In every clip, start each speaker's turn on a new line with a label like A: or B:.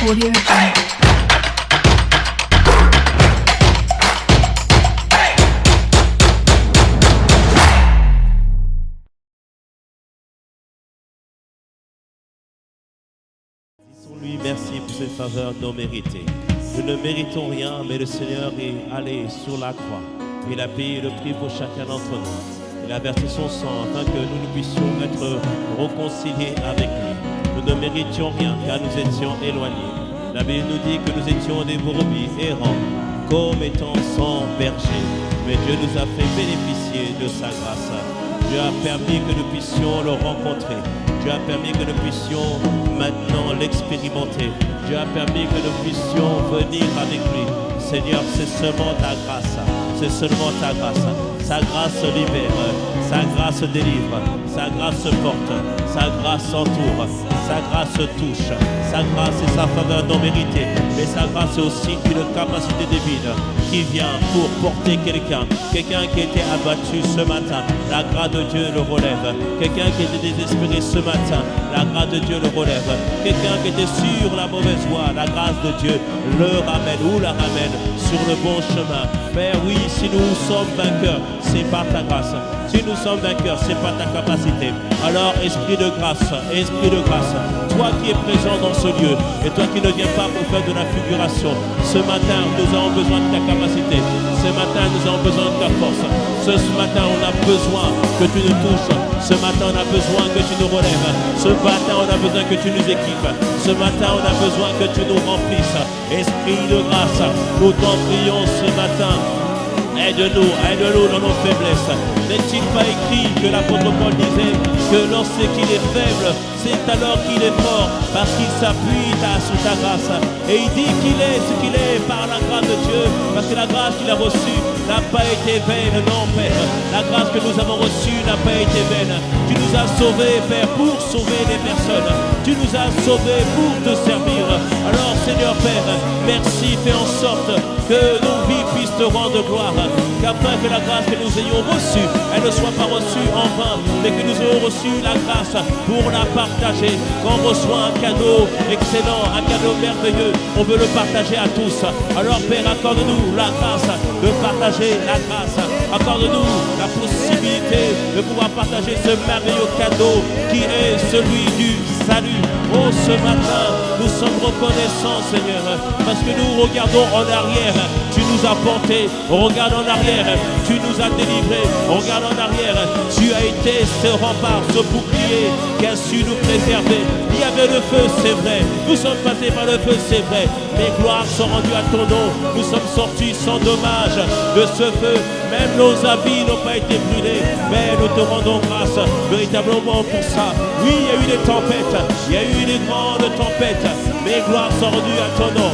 A: Audio Jungle.
B: Disons-lui merci pour ses faveurs non méritées. Nous ne méritons rien, mais le Seigneur est allé sur la croix. Il a payé le prix pour chacun d'entre nous. Il a versé son sang afin que nous puissions être réconciliés avec lui. Nous ne méritions rien car nous étions éloignés. La Bible nous dit que nous étions des brebis errants, comme étant sans berger. Mais Dieu nous a fait bénéficier de sa grâce. Dieu a permis que nous puissions le rencontrer. Dieu a permis que nous puissions maintenant l'expérimenter. Dieu a permis que nous puissions venir avec lui. Seigneur, c'est seulement ta grâce. C'est seulement ta grâce. Sa grâce libère, sa grâce délivre, sa grâce porte, sa grâce entoure, sa grâce touche, sa grâce et sa faveur non méritée. Mais sa grâce est aussi une capacité divine qui vient pour porter quelqu'un qui était abattu ce matin. La grâce de Dieu le relève. Quelqu'un qui était désespéré ce matin, la grâce de Dieu le relève. Quelqu'un qui était sur la mauvaise voie, la grâce de Dieu le ramène ou la ramène sur le bon chemin. Père, oui, si nous sommes vainqueurs, c'est par ta grâce. Si nous sommes vainqueurs, c'est par ta capacité. Alors, esprit de grâce, toi qui es présent dans ce lieu, et toi qui ne viens pas pour faire de la figuration, ce matin, nous avons besoin de ta capacité. Ce matin, nous avons besoin de ta force. Ce matin, on a besoin que tu nous touches. Ce matin, on a besoin que tu nous relèves. Ce matin, on a besoin que tu nous équipes. Ce matin, on a besoin que tu nous remplisses. Esprit de grâce, nous t'en prions ce matin. Aide-nous dans nos faiblesses. N'est-il pas écrit que l'apôtre Paul disait que lorsqu'il est faible, c'est alors qu'il est fort, parce qu'il s'appuie sur ta grâce. Et il dit qu'il est ce qu'il est par la grâce de Dieu, parce que la grâce qu'il a reçue n'a pas été vaine, non Père. La grâce que nous avons reçue n'a pas été vaine. Tu nous as sauvés, Père, pour sauver les personnes. Tu nous as sauvés pour te servir. Alors Seigneur Père, merci, fais en sorte que nos vies puissent te rendre gloire, qu'afin que la grâce que nous ayons reçue, elle ne soit pas reçue en vain, mais que nous ayons reçu la grâce pour la partager. Quand on reçoit un cadeau excellent, un cadeau merveilleux, on veut le partager à tous. Alors Père, accorde-nous la grâce de partager la grâce. Accorde-nous la possibilité de pouvoir partager ce merveilleux cadeau qui est celui du salut. Oh, ce matin, nous sommes reconnaissants, Seigneur, parce que nous regardons en arrière, tu nous as portés. On regarde en arrière, tu nous as délivrés. On regarde en arrière, tu as été ce rempart, ce bouclier qui a su nous préserver. Il y avait le feu, c'est vrai. Nous sommes passés par le feu, c'est vrai. Mais gloires sont rendues à ton nom. Nous sommes sortis sans dommage de ce feu. Même nos habits n'ont pas été brûlés. Mais nous te rendons grâce véritablement pour ça. Oui, il y a eu des tempêtes. Il y a eu des grandes tempêtes. Mais gloires sont rendues à ton nom.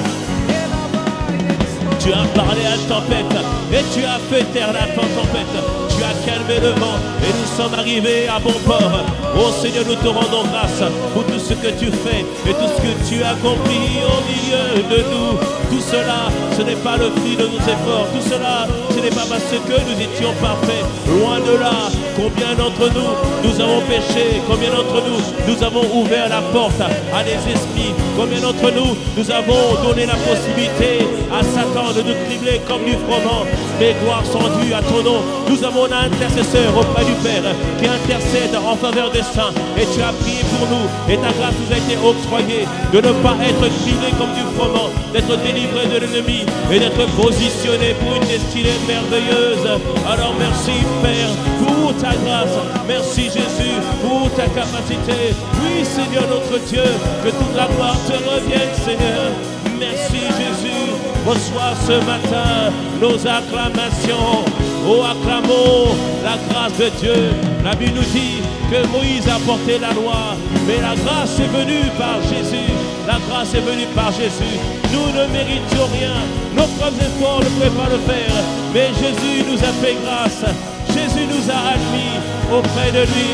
B: Tu as parlé à la tempête et tu as fait taire la tempête. Tu as calmé le vent et nous sommes arrivés à bon port. Oh Seigneur, nous te rendons grâce pour tout ce que tu fais et tout ce que tu as compris au milieu de nous. Tout cela, ce n'est pas le fruit de nos efforts. Tout cela, ce n'est pas parce que nous étions parfaits. Loin de là, combien d'entre nous, nous avons péché. Combien d'entre nous, nous avons ouvert la porte à des esprits. Combien d'entre nous, nous avons donné la possibilité à Satan de nous cribler comme du froment. Mais gloires sont dues à ton nom. Nous avons un intercesseur auprès du Père qui intercède en faveur des saints. Et tu as prié pour nous. Et ta grâce nous a été octroyée de ne pas être criblés comme du froment, d'être délivrés de l'ennemi et d'être positionnés pour une destinée merveilleuse. Alors merci Père pour ta grâce. Merci Jésus pour ta capacité. Oui Seigneur notre Dieu, que toute la gloire te revienne Seigneur. Merci Jésus. Reçois ce matin nos acclamations. Oh, acclamons la grâce de Dieu. La Bible nous dit que Moïse a porté la loi, mais la grâce est venue par Jésus. La grâce est venue par Jésus. Nous ne méritions rien. Nos propres efforts ne pouvaient pas le faire. Mais Jésus nous a fait grâce. Jésus nous a admis auprès de lui.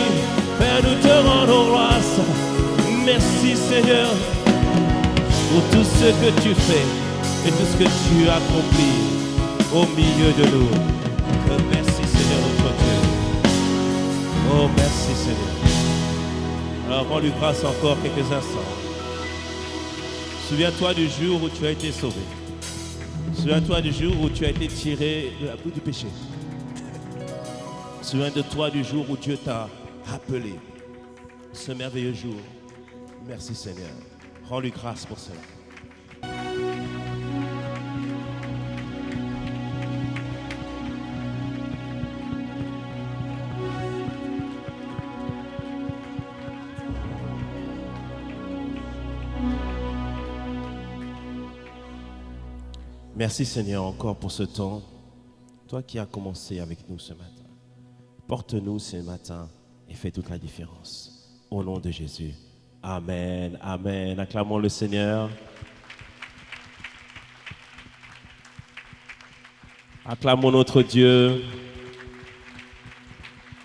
B: Père, nous te rendons grâce. Merci Seigneur pour tout ce que tu fais et tout ce que tu accomplis au milieu de nous. Que merci Seigneur notre Dieu. Oh merci Seigneur. Alors rends-lui grâce encore quelques instants. Souviens-toi du jour où tu as été sauvé. Souviens-toi du jour où tu as été tiré de la boue du péché. Souviens-toi du jour où Dieu t'a appelé. Ce merveilleux jour. Merci Seigneur. Rends-lui grâce pour cela. Merci Seigneur encore pour ce temps. Toi qui as commencé avec nous ce matin. Porte-nous ce matin et fais toute la différence. Au nom de Jésus. Amen. Amen. Acclamons le Seigneur. Acclamons notre Dieu.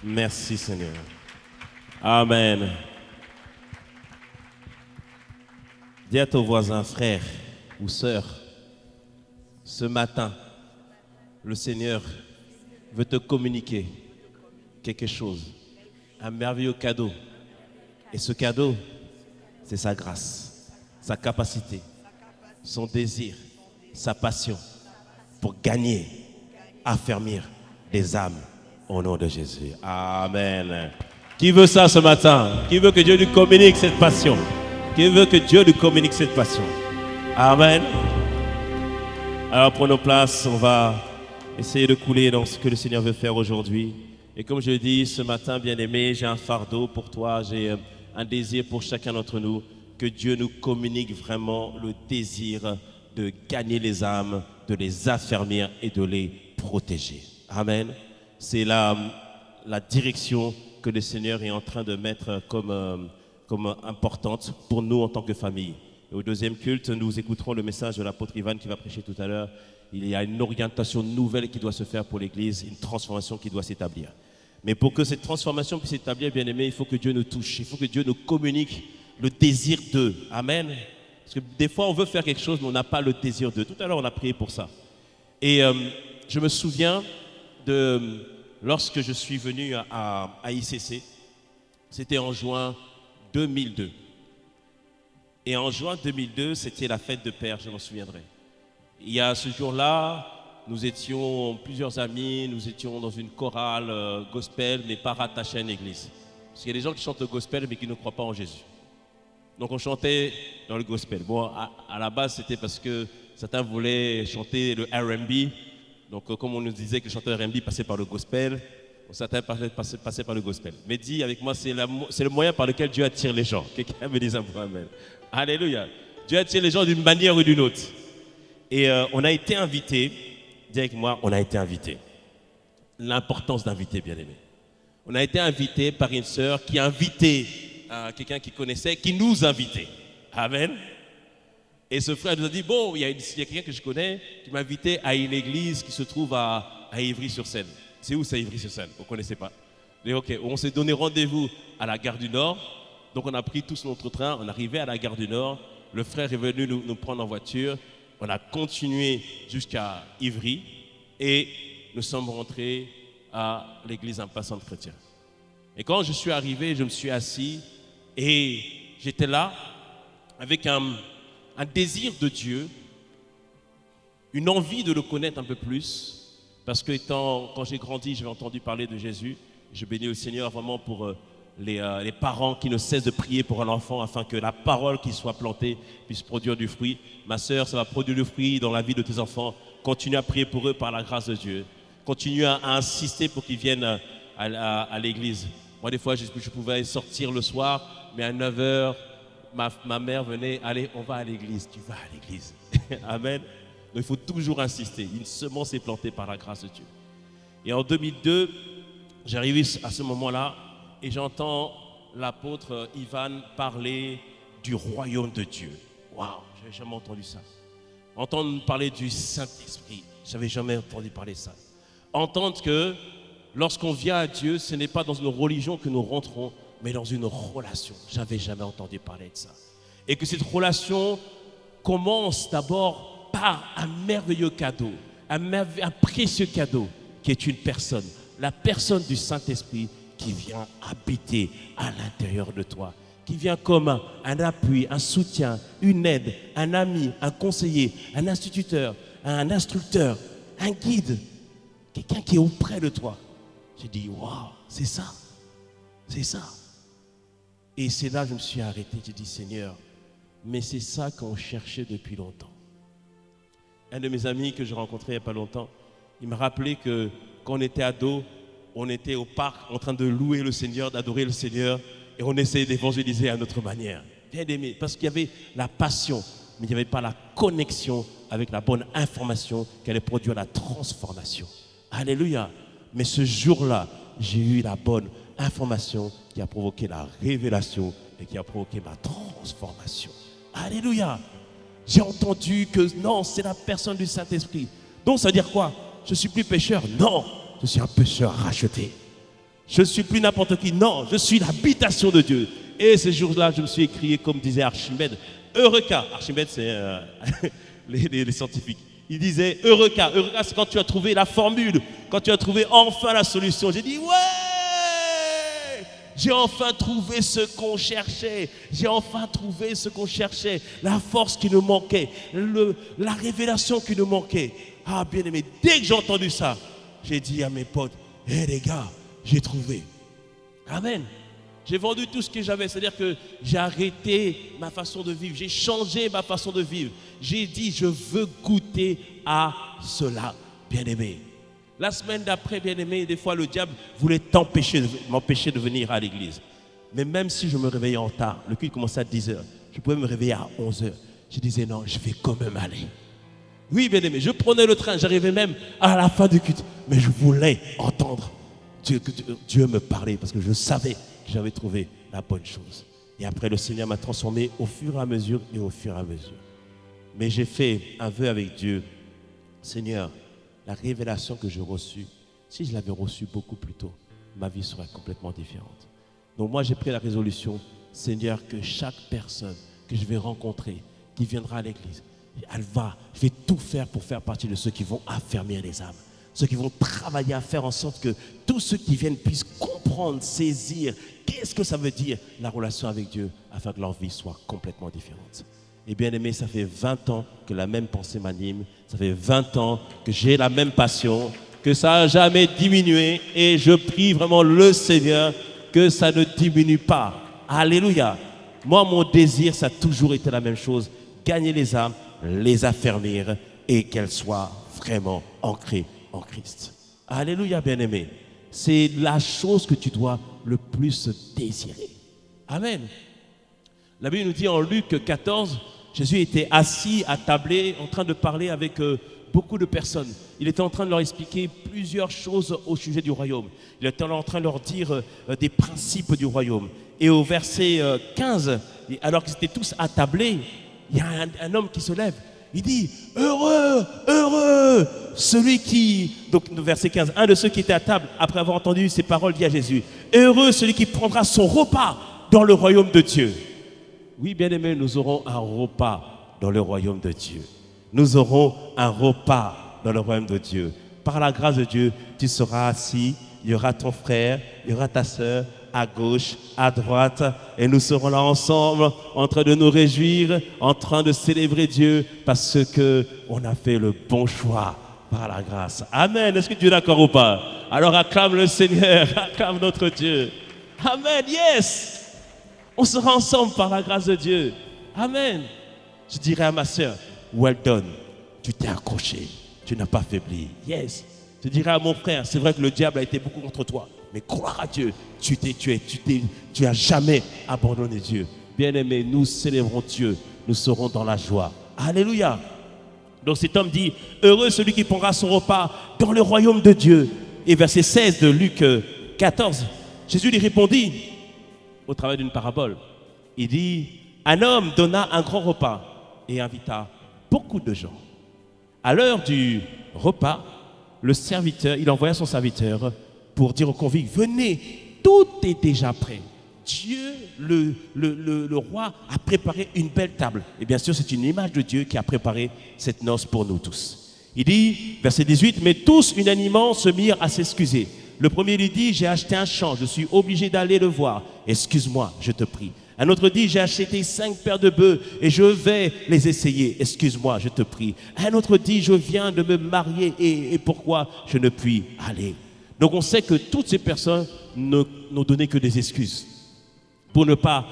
B: Merci Seigneur. Amen. Dis à ton voisin, frère ou sœur, ce matin, le Seigneur veut te communiquer quelque chose, un merveilleux cadeau. Et ce cadeau, c'est sa grâce, sa capacité, son désir, sa passion pour gagner, affermir des âmes au nom de Jésus. Amen. Qui veut ça ce matin? Qui veut que Dieu lui communique cette passion? Qui veut que Dieu lui communique cette passion? Amen. Alors prenons place, on va essayer de couler dans ce que le Seigneur veut faire aujourd'hui. Et comme je le dis ce matin, bien-aimé, j'ai un fardeau pour toi, j'ai un désir pour chacun d'entre nous, que Dieu nous communique vraiment le désir de gagner les âmes, de les affermir et de les protéger. Amen. C'est la direction que le Seigneur est en train de mettre comme importante pour nous en tant que famille. Et au deuxième culte, nous écouterons le message de l'apôtre Ivan qui va prêcher tout à l'heure. Il y a une orientation nouvelle qui doit se faire pour l'Église, une transformation qui doit s'établir. Mais pour que cette transformation puisse s'établir, bien aimé, il faut que Dieu nous touche. Il faut que Dieu nous communique le désir d'eux. Amen. Parce que des fois, on veut faire quelque chose, mais on n'a pas le désir d'eux. Tout à l'heure, on a prié pour ça. Et je me souviens de lorsque je suis venu à ICC, c'était en juin 2002. Et en juin 2002, c'était la fête de Père, je m'en souviendrai. Il y a ce jour-là, nous étions plusieurs amis, nous étions dans une chorale gospel, mais pas rattachée à une église. Parce qu'il y a des gens qui chantent le gospel, mais qui ne croient pas en Jésus. Donc on chantait dans le gospel. Bon, à la base, c'était parce que certains voulaient chanter le R&B. Donc comme on nous disait que le chanteur R&B passait par le gospel, certains passaient par le gospel. Mais dis avec moi, c'est le moyen par lequel Dieu attire les gens. Quelqu'un me dit un peu amen. Alléluia. Dieu attire les gens d'une manière ou d'une autre. Et on a été invités, dis avec moi, on a été invités. L'importance d'inviter, bien aimé. On a été invités par une sœur qui a invité quelqu'un qui connaissait, qui nous invitait. Amen. Et ce frère nous a dit, bon, il y a quelqu'un que je connais qui m'a invité à une église qui se trouve à Ivry-sur-Seine. C'est où ça, Ivry-sur-Seine? Vous ne connaissez pas? Et ok, on s'est donné rendez-vous à la gare du Nord. Donc on a pris tous notre train, on est arrivé à la gare du Nord. Le frère est venu nous prendre en voiture. On a continué jusqu'à Ivry et nous sommes rentrés à l'église Impassant Chrétien. Et quand je suis arrivé, je me suis assis et j'étais là avec un désir de Dieu, une envie de le connaître un peu plus. Parce que quand j'ai grandi, j'avais entendu parler de Jésus. Je bénis le Seigneur vraiment pour les parents qui ne cessent de prier pour un enfant afin que la parole qui soit plantée puisse produire du fruit. Ma sœur, ça va produire du fruit dans la vie de tes enfants. Continue à prier pour eux par la grâce de Dieu. Continue à insister pour qu'ils viennent à l'église. Moi, des fois, je pouvais sortir le soir, mais à 9h, ma mère venait, allez, on va à l'église. Tu vas à l'église. Amen. Donc, il faut toujours insister. Une semence est plantée par la grâce de Dieu. Et en 2002, j'arrive à ce moment-là et j'entends l'apôtre Ivan parler du royaume de Dieu. Waouh, je n'avais jamais entendu ça. Entendre parler du Saint-Esprit, je n'avais jamais entendu parler de ça. Entendre que lorsqu'on vient à Dieu, ce n'est pas dans une religion que nous rentrons, mais dans une relation. Je n'avais jamais entendu parler de ça. Et que cette relation commence d'abord par un merveilleux cadeau, un précieux cadeau qui est une personne, la personne du Saint-Esprit qui vient habiter à l'intérieur de toi, qui vient comme un appui, un soutien, une aide, un ami, un conseiller, un instituteur, un instructeur, un guide, quelqu'un qui est auprès de toi. J'ai dit, waouh, c'est ça, c'est ça. Et c'est là que je me suis arrêté, j'ai dit, Seigneur, mais c'est ça qu'on cherchait depuis longtemps. Un de mes amis que j'ai rencontré il n'y a pas longtemps, il m'a rappelé que quand on était ado, on était au parc en train de louer le Seigneur, d'adorer le Seigneur, et on essayait d'évangéliser à notre manière. Bien aimé, parce qu'il y avait la passion, mais il n'y avait pas la connexion avec la bonne information qui allait produire la transformation. Alléluia. Mais ce jour-là, j'ai eu la bonne information qui a provoqué la révélation et qui a provoqué ma transformation. Alléluia. J'ai entendu que non, c'est la personne du Saint-Esprit. Donc ça veut dire quoi? Je ne suis plus pécheur? Non, je suis un pécheur racheté. Je ne suis plus n'importe qui? Non, je suis l'habitation de Dieu. Et ce jour-là, je me suis écrié, comme disait Archimède, Eureka. Archimède, c'est les scientifiques. Il disait Eureka. Eureka, c'est quand tu as trouvé la formule, quand tu as trouvé enfin la solution. J'ai dit, ouais, j'ai enfin trouvé ce qu'on cherchait. J'ai enfin trouvé ce qu'on cherchait. La force qui nous manquait, la révélation qui nous manquait. Ah, bien aimé, dès que j'ai entendu ça, j'ai dit à mes potes, hé les gars, j'ai trouvé. Amen. J'ai vendu tout ce que j'avais, c'est-à-dire que j'ai arrêté ma façon de vivre, j'ai changé ma façon de vivre. J'ai dit, je veux goûter à cela, bien-aimé. La semaine d'après, bien-aimé, des fois le diable voulait m'empêcher de venir à l'église. Mais même si je me réveillais en retard, le culte commençait à 10h, je pouvais me réveiller à 11h. Je disais, non, je vais quand même aller. Oui, bien-aimé, je prenais le train, j'arrivais même à la fin du culte, mais je voulais entendre Dieu me parler parce que je savais que j'avais trouvé la bonne chose. Et après, le Seigneur m'a transformé au fur et à mesure et au fur et à mesure. Mais j'ai fait un vœu avec Dieu. Seigneur, la révélation que j'ai reçue, si je l'avais reçue beaucoup plus tôt, ma vie serait complètement différente. Donc moi, j'ai pris la résolution, Seigneur, que chaque personne que je vais rencontrer, qui viendra à l'église, je vais tout faire pour faire partie de ceux qui vont affermir les âmes. Ceux qui vont travailler à faire en sorte que tous ceux qui viennent puissent comprendre, saisir, qu'est-ce que ça veut dire la relation avec Dieu, afin que leur vie soit complètement différente. Et bien aimé, ça fait 20 ans que la même pensée m'anime, ça fait 20 ans que j'ai la même passion, que ça n'a jamais diminué, et je prie vraiment le Seigneur que ça ne diminue pas. Alléluia. Moi, mon désir, ça a toujours été la même chose, gagner les âmes, les affermir, et qu'elles soient vraiment ancrées en Christ. Alléluia, bien-aimé. C'est la chose que tu dois le plus désirer. Amen. La Bible nous dit en Luc 14, Jésus était assis à tablé en train de parler avec beaucoup de personnes. Il était en train de leur expliquer plusieurs choses au sujet du royaume. Il était en train de leur dire des principes du royaume. Et au verset 15, alors qu'ils étaient tous attablés, il y a un homme qui se lève. Il dit, heureux, heureux, celui qui, donc verset 15, un de ceux qui étaient à table, après avoir entendu ces paroles, dit à Jésus, heureux celui qui prendra son repas dans le royaume de Dieu. Oui, bien-aimés, nous aurons un repas dans le royaume de Dieu. Nous aurons un repas dans le royaume de Dieu. Par la grâce de Dieu, tu seras assis, il y aura ton frère, il y aura ta sœur, à gauche, à droite, et nous serons là ensemble, en train de nous réjouir, en train de célébrer Dieu, parce qu'on a fait le bon choix par la grâce. Amen. Est-ce que tu es d'accord ou pas? Alors acclame le Seigneur, acclame notre Dieu. Amen. Yes. On sera ensemble par la grâce de Dieu. Amen. Je dirais à ma sœur, well done. Tu t'es accroché, tu n'as pas faibli. Yes. Je dirais à mon frère, c'est vrai que le diable a été beaucoup contre toi. Mais croire à Dieu, tu as jamais abandonné Dieu. Bien-aimés, nous célébrons Dieu, nous serons dans la joie. Alléluia. Donc cet homme dit, heureux celui qui prendra son repas dans le royaume de Dieu. Et verset 16 de Luc 14, Jésus lui répondit, au travers d'une parabole, il dit, un homme donna un grand repas et invita beaucoup de gens. À l'heure du repas, le serviteur, il envoya son serviteur pour dire aux convives, venez, tout est déjà prêt. Dieu, le roi, a préparé une belle table. Et bien sûr, c'est une image de Dieu qui a préparé cette noce pour nous tous. Il dit, verset 18, mais tous unanimement se mirent à s'excuser. Le premier lui dit, j'ai acheté un champ, je suis obligé d'aller le voir. Excuse-moi, je te prie. Un autre dit, j'ai acheté 5 paires de bœufs et je vais les essayer. Excuse-moi, je te prie. Un autre dit, je viens de me marier et pourquoi je ne puis aller? Donc on sait que toutes ces personnes n'ont donné que des excuses pour ne pas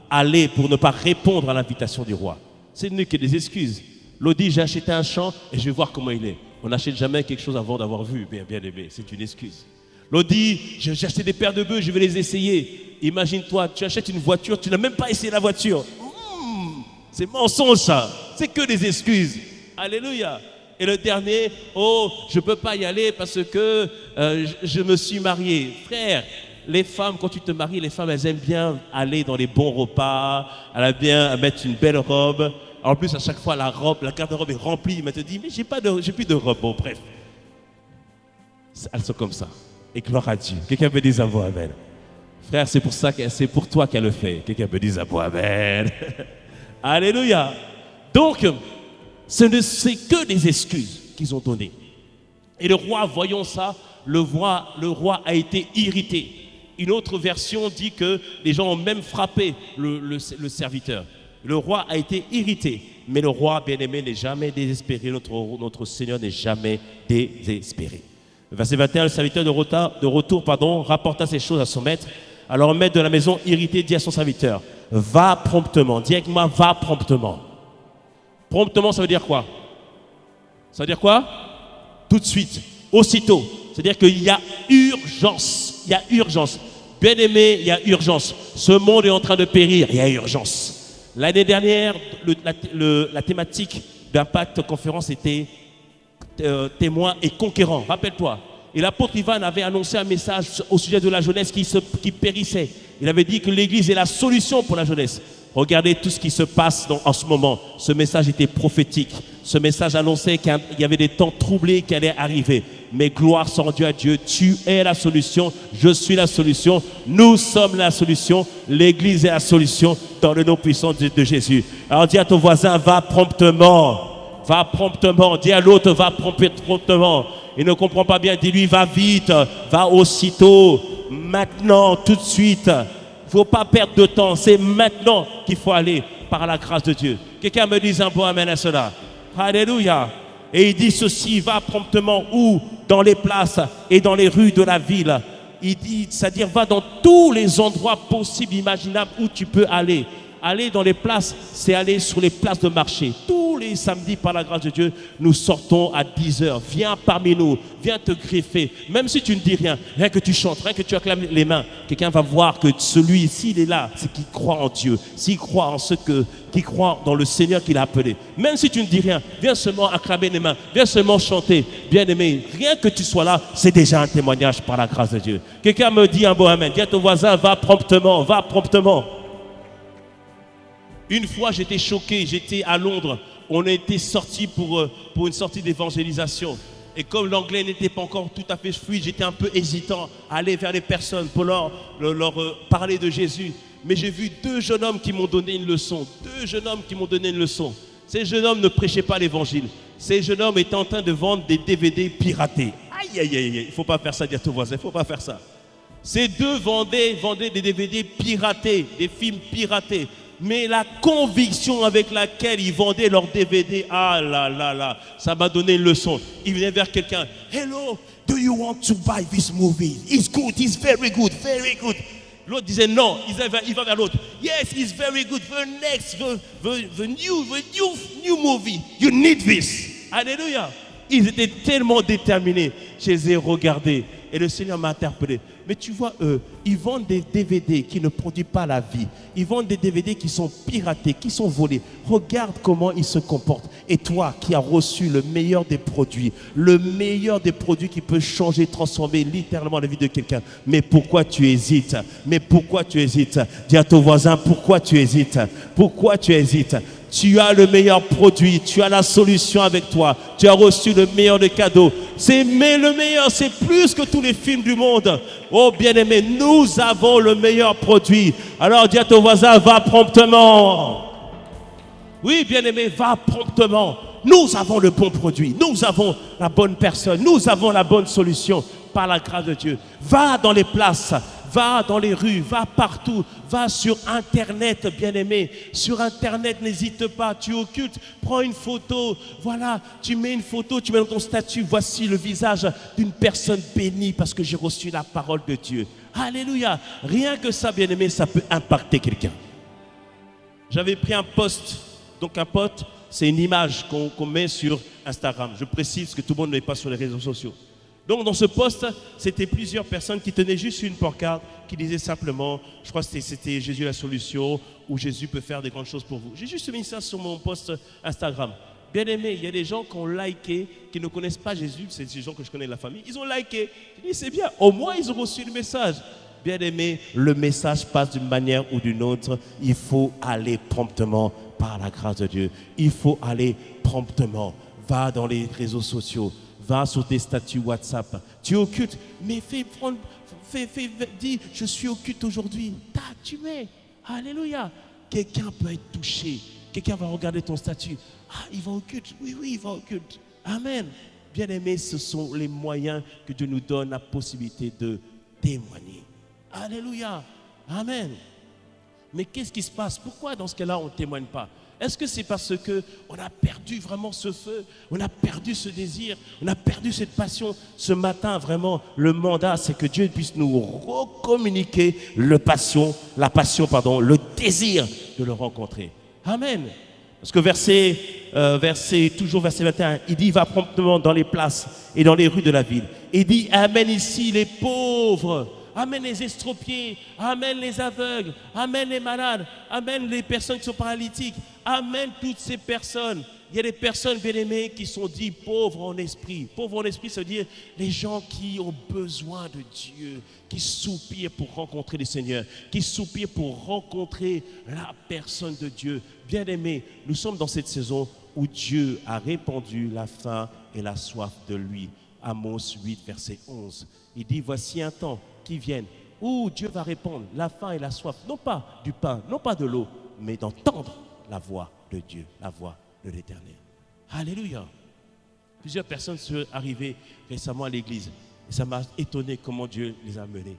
B: aller, pour ne pas répondre à l'invitation du roi. Ce n'est que des excuses. L'autre dit, j'ai acheté un champ et je vais voir comment il est. On n'achète jamais quelque chose avant d'avoir vu, bien aimé, c'est une excuse. L'autre dit, j'ai acheté des paires de bœufs, je vais les essayer. Imagine-toi, tu achètes une voiture, tu n'as même pas essayé la voiture. C'est mensonge ça, c'est que des excuses. Alléluia. Et le dernier, oh, je ne peux pas y aller parce que je me suis marié. Frère, les femmes, quand tu te maries, les femmes, elles aiment bien aller dans les bons repas, elles aiment bien mettre une belle robe. En plus, à chaque fois, la garde-robe est remplie. Mais tu te dis, mais j'ai plus de robe. Bon, bref. Elles sont comme ça. Et gloire à Dieu. Quelqu'un peut dire amen. Frère, c'est pour toi qu'elle le fait. Quelqu'un peut dire amen. Alléluia. Donc, ce ne c'est que des excuses qu'ils ont données. Et le roi, voyant ça, le roi a été irrité. Une autre version dit que les gens ont même frappé le serviteur. Le roi a été irrité. Mais le roi, bien-aimé, n'est jamais désespéré. Notre Seigneur n'est jamais désespéré. Verset 21, le serviteur de retour, rapporta ces choses à son maître. Alors le maître de la maison, irrité, dit à son serviteur, va promptement. Dis avec moi, va promptement. Promptement, ça veut dire quoi? Ça veut dire quoi? Tout de suite, aussitôt. C'est-à-dire qu'il y a urgence. Il y a urgence. Bien-aimé, il y a urgence. Ce monde est en train de périr, il y a urgence. L'année dernière, la thématique d'Impact Conférence était témoin et conquérant. Rappelle-toi. Et l'apôtre Ivan avait annoncé un message au sujet de la jeunesse qui périssait. Il avait dit que l'Église est la solution pour la jeunesse. Regardez tout ce qui se passe en ce moment. Ce message était prophétique. Ce message annonçait qu'il y avait des temps troublés qui allaient arriver. Mais gloire soit rendue à Dieu. Tu es la solution. Je suis la solution. Nous sommes la solution. L'Église est la solution dans le nom puissant de Jésus. Alors dis à ton voisin, va promptement. Va promptement. Dis à l'autre, va promptement. Il ne comprend pas bien. Dis-lui, va vite. Va aussitôt. Maintenant, tout de suite. Il ne faut pas perdre de temps. C'est maintenant qu'il faut aller par la grâce de Dieu. Quelqu'un me dise un bon amen à cela. Alléluia. Et il dit ceci, va promptement où? Dans les places et dans les rues de la ville. Il dit, c'est-à-dire va dans tous les endroits possibles, imaginables où tu peux aller. Aller dans les places, c'est aller sur les places de marché. Tous les samedis, par la grâce de Dieu, nous sortons à 10h. Viens parmi nous, viens te greffer. Même si tu ne dis rien, rien que tu chantes, rien que tu acclames les mains, quelqu'un va voir que celui, s'il est là, c'est qu'il croit en Dieu. S'il croit en qu'il croit dans le Seigneur qu'il a appelé. Même si tu ne dis rien, viens seulement acclamer les mains, viens seulement chanter. Bien-aimé, rien que tu sois là, c'est déjà un témoignage par la grâce de Dieu. Quelqu'un me dit un bon amen. Dis à ton voisin, va promptement, va promptement. Une fois, j'étais choqué, j'étais à Londres. On a été sortis pour une sortie d'évangélisation. Et comme l'anglais n'était pas encore tout à fait fluide, j'étais un peu hésitant à aller vers les personnes pour leur parler de Jésus. Mais j'ai vu 2 jeunes hommes qui m'ont donné une leçon. 2 jeunes hommes qui m'ont donné une leçon. Ces jeunes hommes ne prêchaient pas l'évangile. Ces jeunes hommes étaient en train de vendre des DVD piratés. Aïe, aïe, aïe, il ne faut pas faire ça, dis à ton voisin, il ne faut pas faire ça. Ces 2 vendaient des DVD piratés, des films piratés. Mais la conviction avec laquelle ils vendaient leurs DVD, ah là là là, ça m'a donné une leçon. Ils venaient vers quelqu'un, hello, do you want to buy this movie? It's good, it's very good, very good. L'autre disait non, il va vers l'autre. Yes, it's very good, the next, the new movie, you need this. Alléluia. Ils étaient tellement déterminés. Je les ai regardés et le Seigneur m'a interpellé. Mais tu vois, eux, ils vendent des DVD qui ne produisent pas la vie. Ils vendent des DVD qui sont piratés, qui sont volés. Regarde comment ils se comportent. Et toi qui as reçu le meilleur des produits qui peut changer, transformer littéralement la vie de quelqu'un. Mais pourquoi tu hésites? Mais pourquoi tu hésites? Dis à ton voisin, pourquoi tu hésites? Pourquoi tu hésites? Tu as le meilleur produit, tu as la solution avec toi, tu as reçu le meilleur des cadeaux. Mais le meilleur, c'est plus que tous les films du monde. Oh bien-aimé, nous avons le meilleur produit. Alors dis à ton voisin, va promptement. Oui, bien-aimé, va promptement. Nous avons le bon produit, nous avons la bonne personne, nous avons la bonne solution par la grâce de Dieu. Va dans les places, Va dans les rues, va partout, va sur Internet, bien-aimé. Sur Internet, n'hésite pas, tu occultes, prends une photo, voilà, tu mets une photo, tu mets dans ton statut, voici le visage d'une personne bénie parce que j'ai reçu la parole de Dieu. Alléluia. Rien que ça, bien-aimé, ça peut impacter quelqu'un. J'avais pris un post, donc un post, c'est une image qu'on met sur Instagram. Je précise que tout le monde ne met pas sur les réseaux sociaux. Donc dans ce post, c'était plusieurs personnes qui tenaient juste une pancarte qui disait simplement, je crois que c'était Jésus la solution ou Jésus peut faire des grandes choses pour vous. J'ai juste mis ça sur mon post Instagram. Bien aimé, il y a des gens qui ont liké, qui ne connaissent pas Jésus, c'est des gens que je connais de la famille, ils ont liké. Je dis c'est bien, au moins ils ont reçu le message. Bien aimé, le message passe d'une manière ou d'une autre, il faut aller promptement par la grâce de Dieu. Il faut aller promptement. Va dans les réseaux sociaux. Va sur tes statuts WhatsApp. Tu es au culte, mais dis, je suis au culte aujourd'hui. Tu mets. Alléluia. Quelqu'un peut être touché. Quelqu'un va regarder ton statut. Ah, il va au culte. Oui, il va au culte. Amen. Bien-aimés, ce sont les moyens que Dieu nous donne la possibilité de témoigner. Alléluia. Amen. Mais qu'est-ce qui se passe? Pourquoi dans ce cas-là, on ne témoigne pas? Est-ce que c'est parce qu'on a perdu vraiment ce feu? On a perdu ce désir? On a perdu cette passion? Ce matin, vraiment, le mandat, c'est que Dieu puisse nous recommuniquer la passion, le désir de le rencontrer. Amen. Parce que verset 21, il dit, va promptement dans les places et dans les rues de la ville. Il dit, amène ici les pauvres. Amène les estropiés, amène les aveugles, amène les malades, amène les personnes qui sont paralytiques, amène toutes ces personnes. Il y a des personnes, bien-aimées, qui sont dites pauvres en esprit. Pauvres en esprit, ça veut dire les gens qui ont besoin de Dieu, qui soupirent pour rencontrer le Seigneur, qui soupirent pour rencontrer la personne de Dieu. Bien-aimés, nous sommes dans cette saison où Dieu a répandu la faim et la soif de lui. Amos 8, verset 11. Il dit, voici un temps qui viennent où Dieu va répondre la faim et la soif, non pas du pain, non pas de l'eau, mais d'entendre la voix de Dieu, la voix de l'Éternel. Alléluia. Plusieurs personnes sont arrivées récemment à l'église et ça m'a étonné comment Dieu les a menés.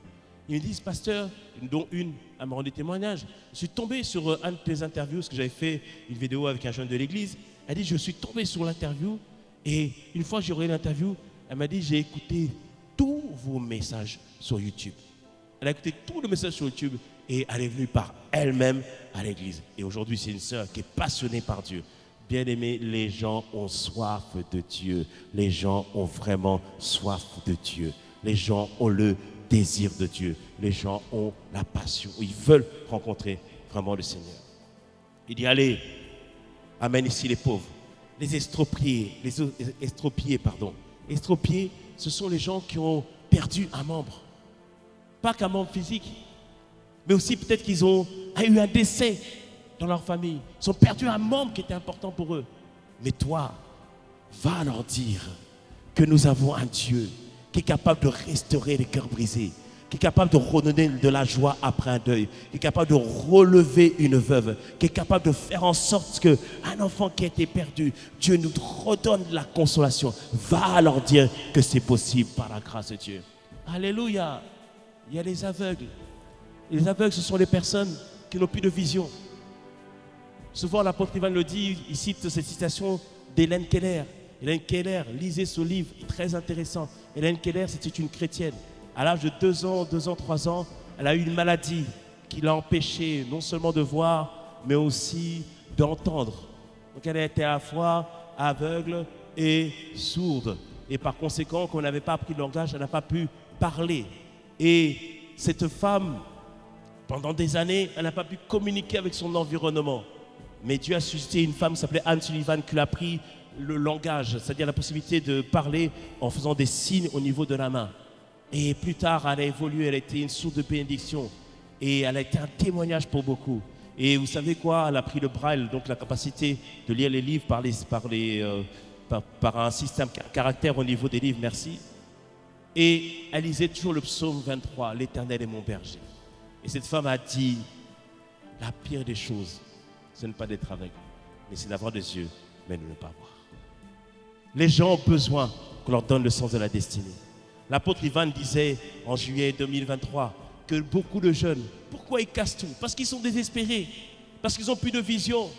B: Ils me disent, pasteur, dont une a me rendu témoignage, je suis tombé sur un de tes interviews, parce que j'avais fait une vidéo avec un jeune de l'église. Elle dit, je suis tombé sur l'interview et une fois que j'ai regardé l'interview, elle m'a dit, j'ai écouté tous vos messages sur YouTube. Elle a écouté tous les messages sur YouTube et elle est venue par elle-même à l'église. Et aujourd'hui, c'est une sœur qui est passionnée par Dieu. Bien aimé, les gens ont soif de Dieu. Les gens ont vraiment soif de Dieu. Les gens ont le désir de Dieu. Les gens ont la passion. Ils veulent rencontrer vraiment le Seigneur. Il dit, allez, amène ici les pauvres, les estropiés, Estropiés, ce sont les gens qui ont perdu un membre. Pas qu'un membre physique, mais aussi peut-être qu'ils ont eu un décès dans leur famille. Ils ont perdu un membre qui était important pour eux. Mais toi, va leur dire que nous avons un Dieu qui est capable de restaurer les cœurs brisés, qui est capable de redonner de la joie après un deuil, qui est capable de relever une veuve, qui est capable de faire en sorte qu'un enfant qui a été perdu, Dieu nous redonne la consolation. Va leur dire que c'est possible par la grâce de Dieu. Alléluia. Il y a les aveugles. Et les aveugles, ce sont les personnes qui n'ont plus de vision. Souvent, l'apôtre Ivan le dit, il cite cette citation d'Hélène Keller. Hélène Keller, lisez ce livre, très intéressant. Hélène Keller, c'était une chrétienne. À l'âge de 2 ans, 3 ans, elle a eu une maladie qui l'a empêchée non seulement de voir, mais aussi d'entendre. Donc elle était à la fois aveugle et sourde. Et par conséquent, quand on n'avait pas appris le langage, elle n'a pas pu parler. Et cette femme, pendant des années, elle n'a pas pu communiquer avec son environnement. Mais Dieu a suscité une femme qui s'appelait Anne Sullivan qui a pris le langage, c'est-à-dire la possibilité de parler en faisant des signes au niveau de la main. Et plus tard, elle a évolué, elle a été une source de bénédiction. Et elle a été un témoignage pour beaucoup. Et vous savez quoi? Elle a pris le braille, donc la capacité de lire les livres par un système caractère au niveau des livres, merci. Et elle lisait toujours le psaume 23, l'Éternel est mon berger. Et cette femme a dit, la pire des choses, ce n'est pas d'être aveugle, mais c'est d'avoir des yeux, mais de ne pas voir. Les gens ont besoin qu'on leur donne le sens de la destinée. L'apôtre Ivan disait en juillet 2023 que beaucoup de jeunes, pourquoi ils cassent tout? Parce qu'ils sont désespérés, parce qu'ils n'ont plus de vision.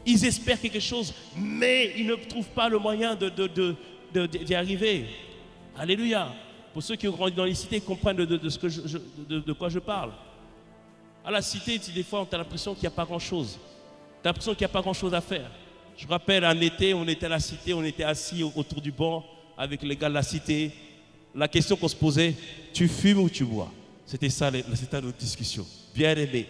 B: Ils espèrent quelque chose, mais ils ne trouvent pas le moyen d'y arriver. Alléluia. Pour ceux qui ont grandi dans les cités, ils comprennent de quoi je parle. À la cité, des fois, on a l'impression qu'il n'y a pas grand-chose. Tu as l'impression qu'il n'y a pas grand-chose à faire. Je me rappelle, un été, on était à la cité, on était assis autour du banc avec les gars de la cité. La question qu'on se posait, tu fumes ou tu bois? C'était ça, c'était notre discussion. Bien aimé,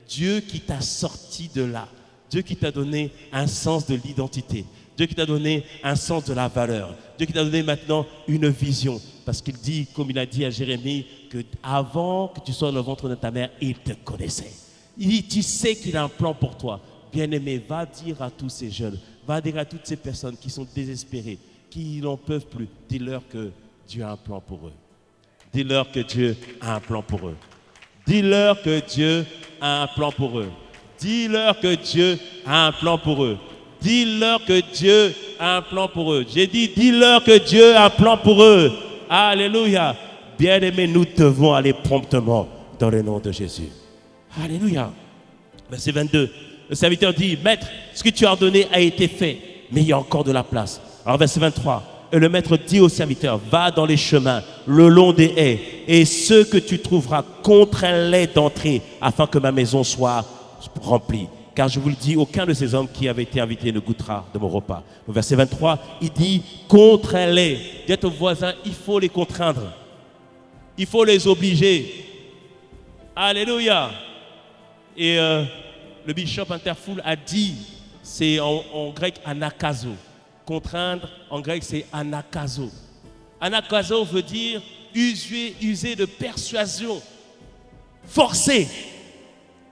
B: Dieu qui t'a sorti de là, Dieu qui t'a donné un sens de l'identité, Dieu qui t'a donné un sens de la valeur, Dieu qui t'a donné maintenant une vision. Parce qu'il dit, comme il a dit à Jérémie, que avant que tu sois dans le ventre de ta mère, il te connaissait. Il dit, tu sais qu'il a un plan pour toi. Bien-aimé, va dire à tous ces jeunes, va dire à toutes ces personnes qui sont désespérées, qui n'en peuvent plus, dis-leur que Dieu a un plan pour eux. Dis-leur que Dieu a un plan pour eux. Dis-leur que Dieu a un plan pour eux. Dis-leur que Dieu a un plan pour eux. Dis-leur que Dieu a un plan pour eux. J'ai dit, dis-leur que Dieu a un plan pour eux. Alléluia. Bien-aimés, nous devons aller promptement dans le nom de Jésus. Alléluia. Verset 22. Le serviteur dit, Maître, ce que tu as ordonné a été fait, mais il y a encore de la place. Alors verset 23. Et le maître dit au serviteur, va dans les chemins, le long des haies, et ceux que tu trouveras, contrains-les d'entrer, afin que ma maison soit remplie. Car je vous le dis, aucun de ces hommes qui avaient été invités ne goûtera de mon repas. Au verset 23, il dit, contrains-les. Dis à ton voisin, il faut les contraindre. Il faut les obliger. Alléluia. Et le bishop Interfoul a dit, c'est en grec anakazo. Contraindre, en grec, c'est anakazo. Anakazo veut dire user de persuasion, forcer,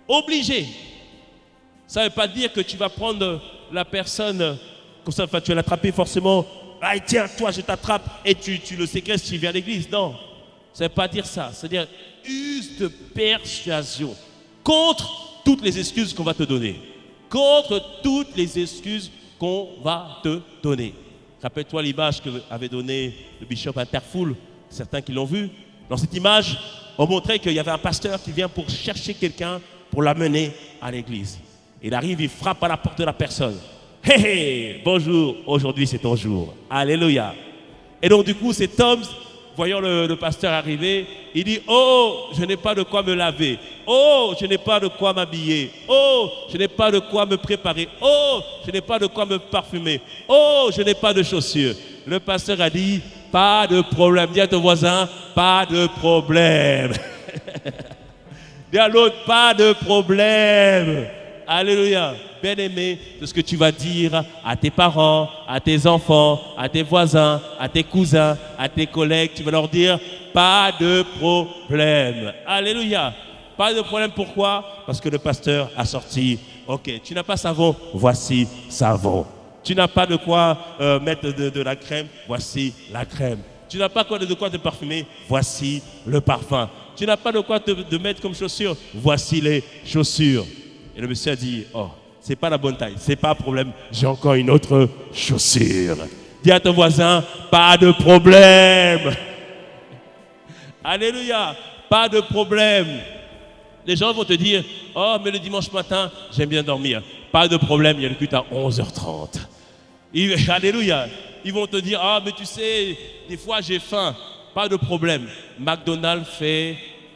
B: obliger. Ça ne veut pas dire que tu vas prendre la personne, comme ça, tu vas l'attraper forcément. Ah, tiens, toi, je t'attrape et tu le séquestres, tu viens à l'église. Non, ça ne veut pas dire ça. C'est-à-dire, use de persuasion contre toutes les excuses qu'on va te donner. Contre toutes les excuses qu'on va te donner. Rappelle-toi l'image qu'avait donnée le bishop Interfoul, certains qui l'ont vu. Dans cette image, on montrait qu'il y avait un pasteur qui vient pour chercher quelqu'un pour l'amener à l'église. Il arrive, il frappe à la porte de la personne. Hé hé, bonjour, aujourd'hui c'est ton jour. Alléluia. Et donc du coup, cet homme, voyant le pasteur arriver, il dit, oh, je n'ai pas de quoi me laver. Oh, je n'ai pas de quoi m'habiller. Oh, je n'ai pas de quoi me préparer. Oh, je n'ai pas de quoi me parfumer. Oh, je n'ai pas de chaussures. Le pasteur a dit, pas de problème. Dis à ton voisin, pas de problème. Dis à l'autre, pas de problème. Alléluia. Bien-aimé, c'est ce que tu vas dire à tes parents, à tes enfants, à tes voisins, à tes cousins, à tes collègues. Tu vas leur dire, pas de problème. Alléluia. Pas de problème, pourquoi? Parce que le pasteur a sorti, ok, tu n'as pas savon, voici savon. Tu n'as pas de quoi mettre de la crème, voici la crème. Tu n'as pas de quoi te parfumer, voici le parfum. Tu n'as pas de quoi te mettre comme chaussures, voici les chaussures. Et le monsieur a dit, oh, c'est pas la bonne taille, c'est pas un problème, j'ai encore une autre chaussure. Dis à ton voisin, pas de problème. Alléluia, pas de problème. Les gens vont te dire, oh, mais le dimanche matin, j'aime bien dormir. Pas de problème, il y a le culte à 11h30. Alléluia. Ils vont te dire, ah, mais tu sais, des fois j'ai faim. Pas de problème. McDonald's fait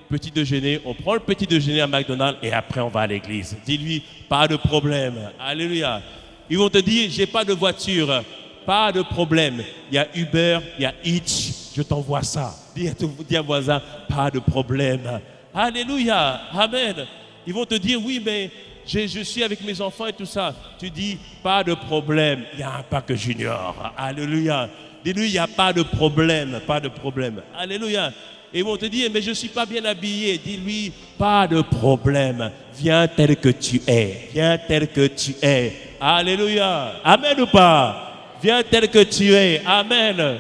B: petit déjeuner. On prend le petit déjeuner à McDonald's et après on va à l'église. Dis-lui, pas de problème. Alléluia. Ils vont te dire, j'ai pas de voiture. Pas de problème. Il y a Uber, il y a Hitch. Je t'envoie ça. Dis à voisin, pas de problème. Alléluia. Amen. Ils vont te dire, oui, mais je suis avec mes enfants et tout ça. Tu dis, pas de problème. Il y a un pack junior. Alléluia. Dis-lui, il n'y a pas de problème. Pas de problème. Alléluia. Et ils vont te dire, mais je ne suis pas bien habillé. Dis-lui, pas de problème. Viens tel que tu es. Viens tel que tu es. Alléluia. Amen ou pas? Viens tel que tu es. Amen.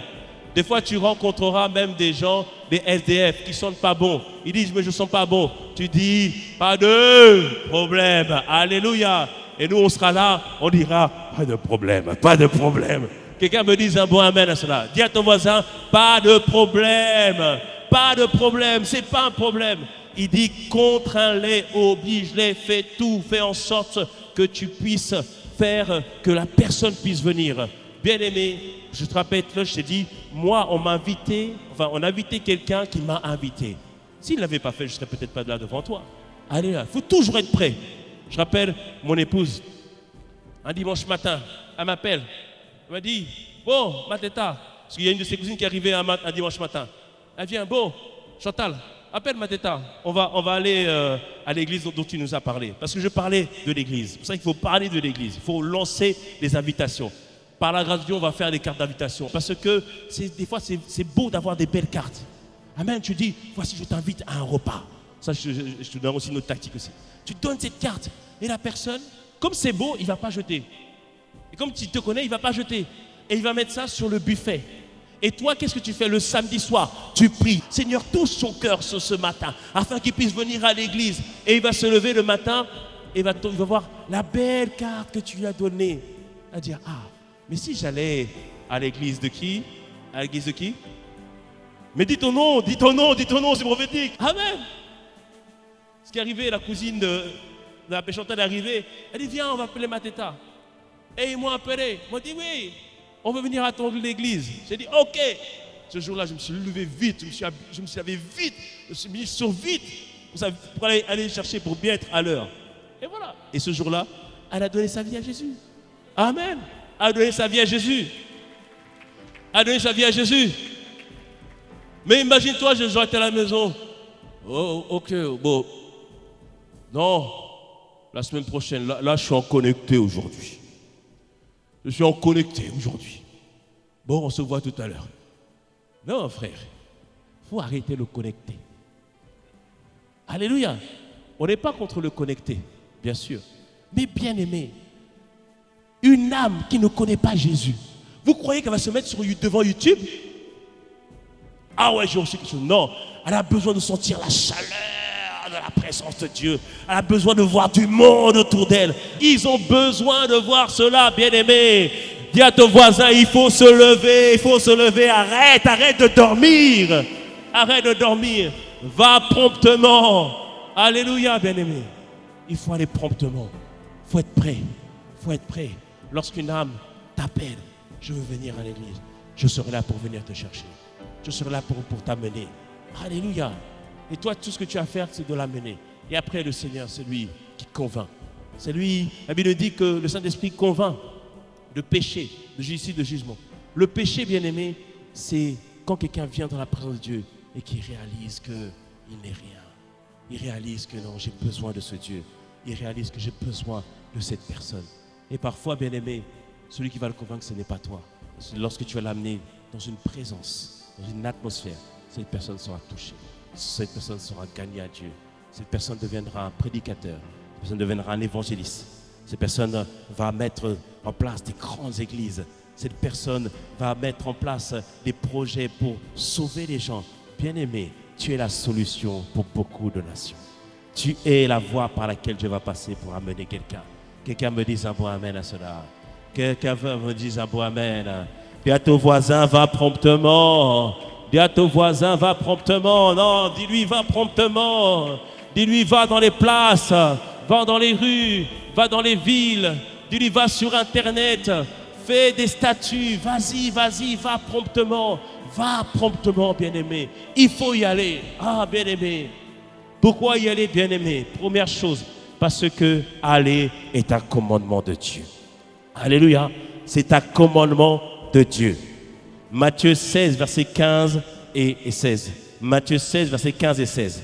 B: Des fois, tu rencontreras même des gens, des SDF qui ne sont pas bons. Ils disent, mais je ne sens pas bon. Tu dis, pas de problème. Alléluia. Et nous, on sera là, on dira, pas de problème, pas de problème. Quelqu'un me dise un bon amen à cela. Dis à ton voisin, pas de problème. Pas de problème, c'est pas un problème. Il dit contrains-les, oblige-les, fais en sorte que tu puisses faire que la personne puisse venir. Bien-aimé, je te rappelle, je t'ai dit, moi, on a invité quelqu'un qui m'a invité. S'il ne l'avait pas fait, je ne serais peut-être pas là devant toi. Allez là, il faut toujours être prêt. Je rappelle mon épouse, un dimanche matin, elle m'appelle. Elle m'a dit, bon, Mateta, parce qu'il y a une de ses cousines qui est arrivée un dimanche matin. Elle vient, bon, Chantal, appelle Mateta, on va aller à l'église dont tu nous as parlé. Parce que je parlais de l'église. C'est pour ça qu'il faut parler de l'église. Il faut lancer les invitations. Par la grâce de Dieu, on va faire des cartes d'invitation. Parce que des fois, c'est beau d'avoir des belles cartes. Amen, tu dis, voici, je t'invite à un repas. Ça, je te donne aussi notre tactique aussi. Tu donnes cette carte et la personne, comme c'est beau, il ne va pas jeter. Et comme tu te connais, il ne va pas jeter. Et il va mettre ça sur le buffet. Et toi, qu'est-ce que tu fais le samedi soir? Tu pries. Seigneur, touche son cœur ce matin, afin qu'il puisse venir à l'église. Et il va se lever le matin, et il va voir la belle carte que tu lui as donnée. Il va dire, ah, mais si j'allais à l'église de qui? À l'église de qui? Mais dis ton nom, c'est prophétique. Amen. Ce qui est arrivé, la cousine de la Péchantale est arrivée. Elle dit, viens, on va appeler Mateta. Et ils m'ont appelé. Ils m'ont dit, oui, on veut venir à l'église. J'ai dit, ok. Ce jour-là, je me suis levé vite, je me suis lavé vite, je me suis mis sur vite pour aller chercher, pour bien être à l'heure. Et voilà. Et ce jour-là, elle a donné sa vie à Jésus. Amen. Elle a donné sa vie à Jésus. Elle a donné sa vie à Jésus. Mais imagine-toi, j'aurais été à la maison. Oh, ok, bon. Non, la semaine prochaine, là je suis en connecté aujourd'hui. Je suis en connecté aujourd'hui. Bon, on se voit tout à l'heure. Non, frère, il faut arrêter le connecté. Alléluia. On n'est pas contre le connecté, bien sûr. Mais bien aimé, une âme qui ne connaît pas Jésus, vous croyez qu'elle va se mettre devant YouTube? Ah ouais, j'ai reçu quelque chose. Non, elle a besoin de sentir la chaleur de la présence de Dieu. Elle a besoin de voir du monde autour d'elle. Ils ont besoin de voir cela, bien-aimé. Dis à ton voisin, il faut se lever, arrête de dormir. Arrête de dormir. Va promptement. Alléluia, bien-aimé. Il faut aller promptement. Il faut être prêt. Lorsqu'une âme t'appelle, je veux venir à l'église. Je serai là pour venir te chercher. Je serai là pour t'amener. Alléluia. Et toi, tout ce que tu as à faire, c'est de l'amener. Et après, le Seigneur, c'est lui qui convainc. C'est lui, la Bible dit que le Saint-Esprit convainc de péché, de justice, de jugement. Le péché, bien-aimé, c'est quand quelqu'un vient dans la présence de Dieu et qui réalise qu'il n'est rien. Il réalise que non, j'ai besoin de ce Dieu. Il réalise que j'ai besoin de cette personne. Et parfois, bien-aimé, celui qui va le convaincre, ce n'est pas toi. Lorsque tu vas l'amener dans une présence, dans une atmosphère, cette personne sera touchée. Cette personne sera gagnée à Dieu. Cette personne deviendra un prédicateur. Cette personne deviendra un évangéliste. Cette personne va mettre en place des grandes églises. Cette personne va mettre en place des projets pour sauver les gens. Bien-aimé, tu es la solution pour beaucoup de nations. Tu es la voie par laquelle Dieu va passer pour amener quelqu'un. Quelqu'un me dise un bon amen à cela. Quelqu'un me dise un bon amen. Dis à ton voisin, va promptement. Dis à ton voisin, va promptement. Non, dis-lui, va promptement. Dis-lui, va dans les places, va dans les rues, va dans les villes. Dis-lui, va sur Internet, fais des statuts. Vas-y, va promptement. Va promptement, bien-aimé. Il faut y aller. Ah, bien-aimé. Pourquoi y aller, bien-aimé? Première chose, parce que aller est un commandement de Dieu. Alléluia. C'est un commandement de Dieu. Matthieu 16, versets 15 et 16. Matthieu 16, versets 15 et 16.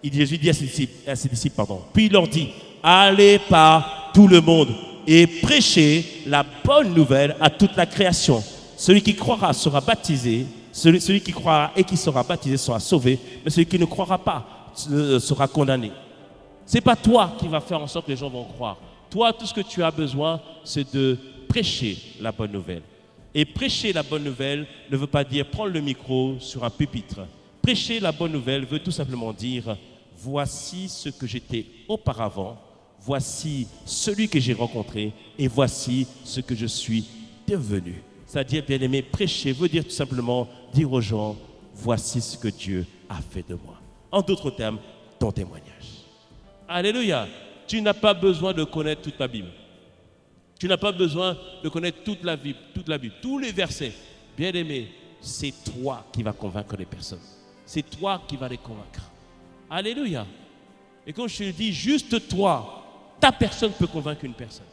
B: Jésus dit à ses disciples, puis il leur dit, allez par tout le monde et prêchez la bonne nouvelle à toute la création. Celui qui croira sera baptisé, celui qui croira et qui sera baptisé sera sauvé, mais celui qui ne croira pas sera condamné. Ce n'est pas toi qui vas faire en sorte que les gens vont croire. Toi, tout ce que tu as besoin, c'est de prêcher la bonne nouvelle. Et prêcher la bonne nouvelle ne veut pas dire prendre le micro sur un pupitre. Prêcher la bonne nouvelle veut tout simplement dire voici ce que j'étais auparavant, voici celui que j'ai rencontré et voici ce que je suis devenu. C'est-à-dire, bien-aimé, prêcher veut dire tout simplement dire aux gens voici ce que Dieu a fait de moi. En d'autres termes, ton témoignage. Alléluia. Tu n'as pas besoin de connaître toute la Bible. Tu n'as pas besoin de connaître toute la Bible, tous les versets. Bien-aimé, c'est toi qui vas convaincre les personnes. C'est toi qui vas les convaincre. Alléluia. Et quand je te dis juste toi, ta personne peut convaincre une personne.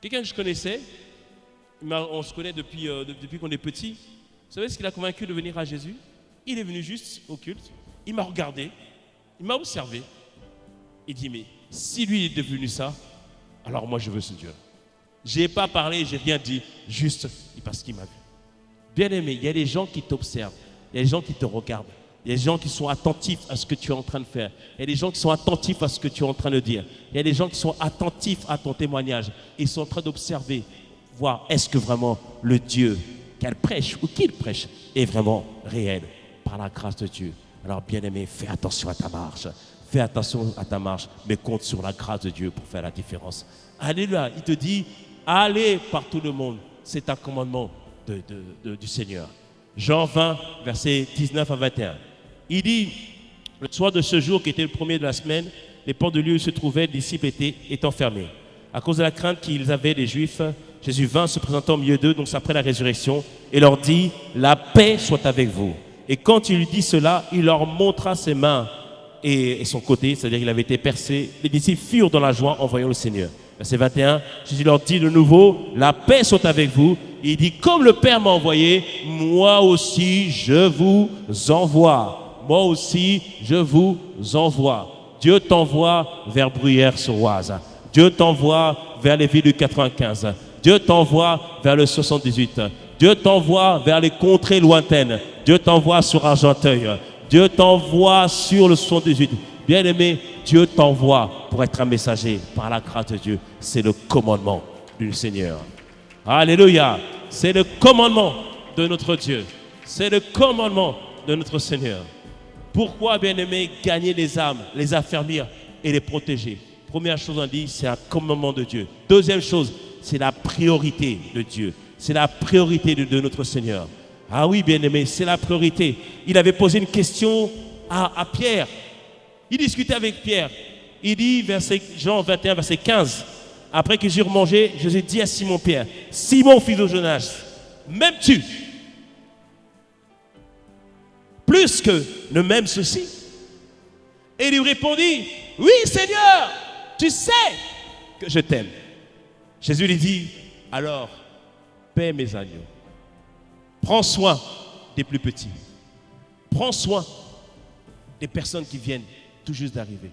B: Quelqu'un que je connaissais, on se connaît depuis qu'on est petit. Vous savez ce qu'il a convaincu de venir à Jésus? Il est venu juste au culte, il m'a regardé, il m'a observé. Il dit, mais si lui est devenu ça, alors moi je veux ce Dieu. Je n'ai pas parlé, je n'ai rien dit, juste parce qu'il m'a vu. Bien aimé, il y a des gens qui t'observent, il y a des gens qui te regardent, il y a des gens qui sont attentifs à ce que tu es en train de faire, il y a des gens qui sont attentifs à ce que tu es en train de dire, il y a des gens qui sont attentifs à ton témoignage, ils sont en train d'observer, voir est-ce que vraiment le Dieu qu'elle prêche ou qu'il prêche est vraiment réel par la grâce de Dieu. Alors bien aimé, fais attention à ta marche. Fais attention à ta marche, mais compte sur la grâce de Dieu pour faire la différence. Alléluia. Il te dit, allez par tout le monde. C'est un commandement du Seigneur. Jean 20, versets 19 à 21. Il dit, le soir de ce jour qui était le premier de la semaine, les portes de lieu où se trouvaient les disciples étant fermées. À cause de la crainte qu'ils avaient des Juifs, Jésus vint se présentant au milieu d'eux, donc après la résurrection, et leur dit, la paix soit avec vous. Et quand il lui dit cela, il leur montra ses mains et son côté, c'est-à-dire qu'il avait été percé. Les disciples furent dans la joie en voyant le Seigneur. Verset 21, Jésus leur dit de nouveau, la paix soit avec vous. Il dit, comme le Père m'a envoyé, moi aussi je vous envoie. Moi aussi je vous envoie. Dieu t'envoie vers Bruyères-sur-Oise. Dieu t'envoie vers les villes du 95. Dieu t'envoie vers le 78. Dieu t'envoie vers les contrées lointaines. Dieu t'envoie sur Argenteuil. Dieu t'envoie sur le 78. Bien-aimé, Dieu t'envoie pour être un messager par la grâce de Dieu. C'est le commandement du Seigneur. Alléluia. C'est le commandement de notre Dieu. C'est le commandement de notre Seigneur. Pourquoi, bien-aimé, gagner les âmes, les affermir et les protéger? Première chose, on dit, c'est un commandement de Dieu. Deuxième chose, c'est la priorité de Dieu. C'est la priorité de notre Seigneur. Ah oui, bien-aimé, c'est la priorité. Il avait posé une question à Pierre. Il discutait avec Pierre. Il dit, Jean 21, verset 15, après qu'ils eurent mangé, Jésus dit à Simon-Pierre, Simon, fils de Jonas, m'aimes-tu plus que ne m'aimes ceci? Et il lui répondit, oui, Seigneur, tu sais que je t'aime. Jésus lui dit, alors, paie mes agneaux. Prends soin des plus petits. Prends soin des personnes qui viennent tout juste d'arriver.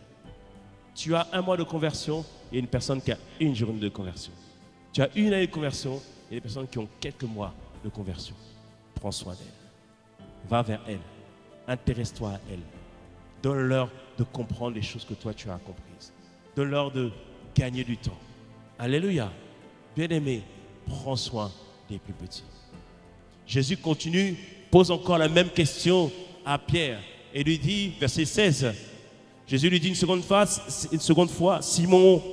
B: Tu as un mois de conversion et une personne qui a une journée de conversion. Tu as une année de conversion et des personnes qui ont quelques mois de conversion. Prends soin d'elles. Va vers elles. Intéresse-toi à elles. Donne-leur de comprendre les choses que toi tu as comprises. Donne-leur de gagner du temps. Alléluia. Bien-aimé, prends soin des plus petits. Jésus continue, pose encore la même question à Pierre et lui dit, verset 16, Jésus lui dit une seconde fois, Simon,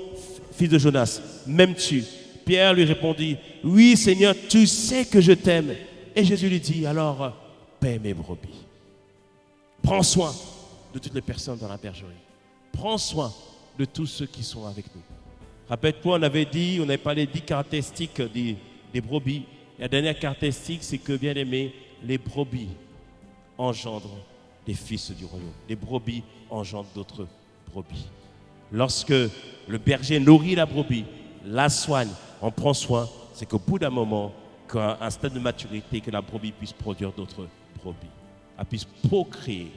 B: fils de Jonas, m'aimes-tu? Pierre lui répondit, oui Seigneur, tu sais que je t'aime. Et Jésus lui dit, alors, paie mes brebis. Prends soin de toutes les personnes dans la bergerie. Prends soin de tous ceux qui sont avec nous. Rappelle-toi, on avait parlé des 10 caractéristiques des brebis. La dernière caractéristique, c'est que, bien aimé, les brebis engendrent les fils du royaume. Les brebis engendrent d'autres brebis. Lorsque le berger nourrit la brebis, la soigne, en prend soin, c'est qu'au bout d'un moment, qu'à un stade de maturité, que la brebis puisse produire d'autres brebis. Elle puisse procréer.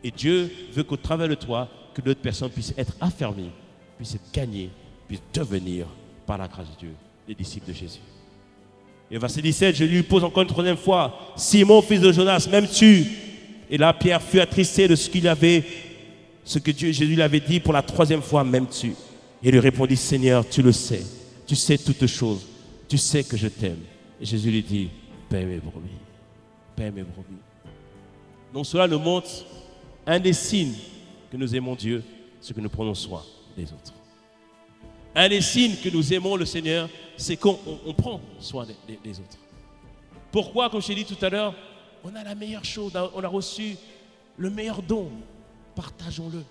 B: Et Dieu veut qu'au travers de toi, que d'autres personnes puissent être affermies, puissent être gagnées, puissent devenir, par la grâce de Dieu, les disciples de Jésus. Et verset 17, je lui pose encore une troisième fois, Simon, fils de Jonas, m'aimes-tu? Et là, Pierre fut attristé de ce que Jésus lui avait dit pour la troisième fois, m'aimes-tu? Et il lui répondit, Seigneur, tu le sais, tu sais toutes choses, tu sais que je t'aime. Et Jésus lui dit, paie mes brebis, paie mes brebis. Donc cela nous montre un des signes que nous aimons Dieu, c'est que nous prenons soin des autres. Un des signes que nous aimons le Seigneur, c'est qu'on prend soin des autres. Pourquoi, comme je l'ai dit tout à l'heure, on a la meilleure chose, on a reçu le meilleur don. partageons-le.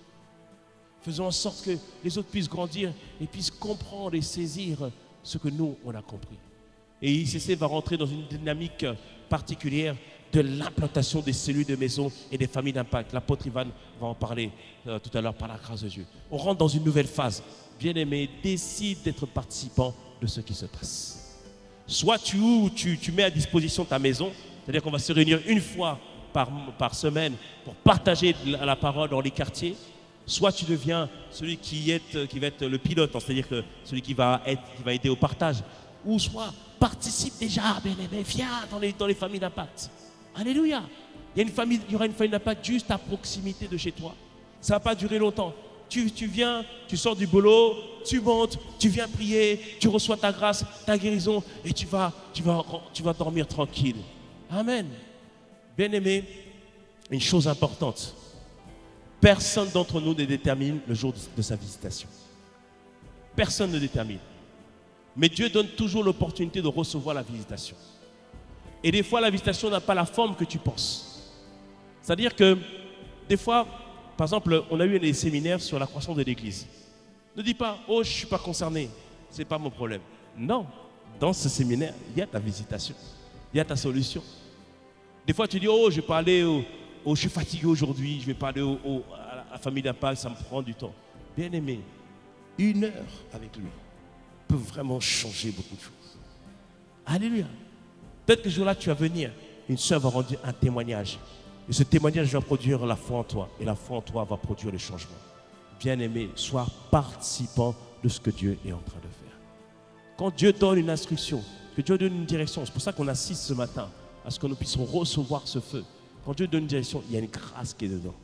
B: Faisons en sorte que les autres puissent grandir et puissent comprendre et saisir ce que nous, on a compris. Et ICC va rentrer dans une dynamique particulière de l'implantation des cellules de maison et des familles d'impact. L'apôtre Ivan va en parler tout à l'heure par la grâce de Dieu. On rentre dans une nouvelle phase. Bien-aimé, décide d'être participant de ce qui se passe. Soit tu mets à disposition ta maison, c'est-à-dire qu'on va se réunir une fois par semaine pour partager la parole dans les quartiers. Soit tu deviens celui qui va être le pilote, c'est-à-dire que celui qui va aider au partage. Ou soit participe déjà, bien-aimé, viens dans les familles d'impact. Alléluia. Il y aura une famille d'impact juste à proximité de chez toi. Ça ne va pas durer longtemps. Tu viens, tu sors du boulot, tu montes, tu viens prier, tu reçois ta grâce, ta guérison et tu vas dormir tranquille. Amen. Bien-aimé, une chose importante. Personne d'entre nous ne détermine le jour de sa visitation. Personne ne détermine. Mais Dieu donne toujours l'opportunité de recevoir la visitation. Et des fois, la visitation n'a pas la forme que tu penses. C'est-à-dire que, des fois, par exemple, on a eu des séminaires sur la croissance de l'Église. Ne dis pas, oh, je ne suis pas concerné, ce n'est pas mon problème. Non, dans ce séminaire, il y a ta visitation, il y a ta solution. Des fois, tu dis, oh, je vais pas aller je suis fatigué aujourd'hui, je vais pas aller à la famille d'impact, ça me prend du temps. Bien aimé, 1 heure avec lui peut vraiment changer beaucoup de choses. Alléluia. Peut-être que ce jour-là, tu vas venir, une sœur va rendre un témoignage. Et ce témoignage va produire la foi en toi. Et la foi en toi va produire le changement. Bien-aimé, sois participant de ce que Dieu est en train de faire. Quand Dieu donne une instruction, que Dieu donne une direction, c'est pour ça qu'on assiste ce matin, à ce que nous puissions recevoir ce feu. Quand Dieu donne une direction, il y a une grâce qui est dedans.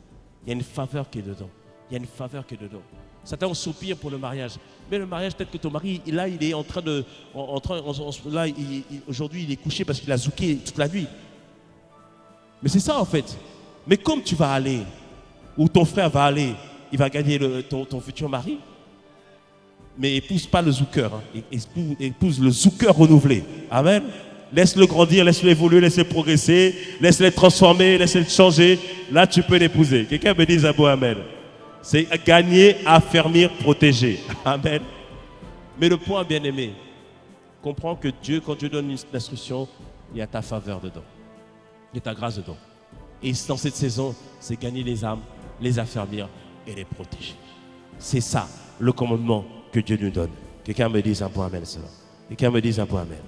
B: Il y a une faveur qui est dedans. Il y a une faveur qui est dedans. Certains ont soupir pour le mariage. Mais le mariage, peut-être que ton mari, là, il est en train de... aujourd'hui, il est couché parce qu'il a zouké toute la nuit. Mais c'est ça, en fait. Mais comme tu vas aller, ou ton frère va aller, il va gagner ton futur mari, mais épouse pas le zouker. Hein. Épouse le zouker renouvelé. Amen. Laisse-le grandir, laisse-le évoluer, laisse-le progresser, laisse-le transformer, laisse-le changer. Là, tu peux l'épouser. Quelqu'un me dise un beau amen. C'est gagner, affermir, protéger. Amen. Mais le point, bien-aimé, comprends que Dieu, quand Dieu donne une instruction, il y a ta faveur dedans. Il y a ta grâce dedans. Et dans cette saison, c'est gagner les âmes, les affermir et les protéger. C'est ça, le commandement que Dieu nous donne. Quelqu'un me dise un beau amen, cela. Quelqu'un me dise un beau amen.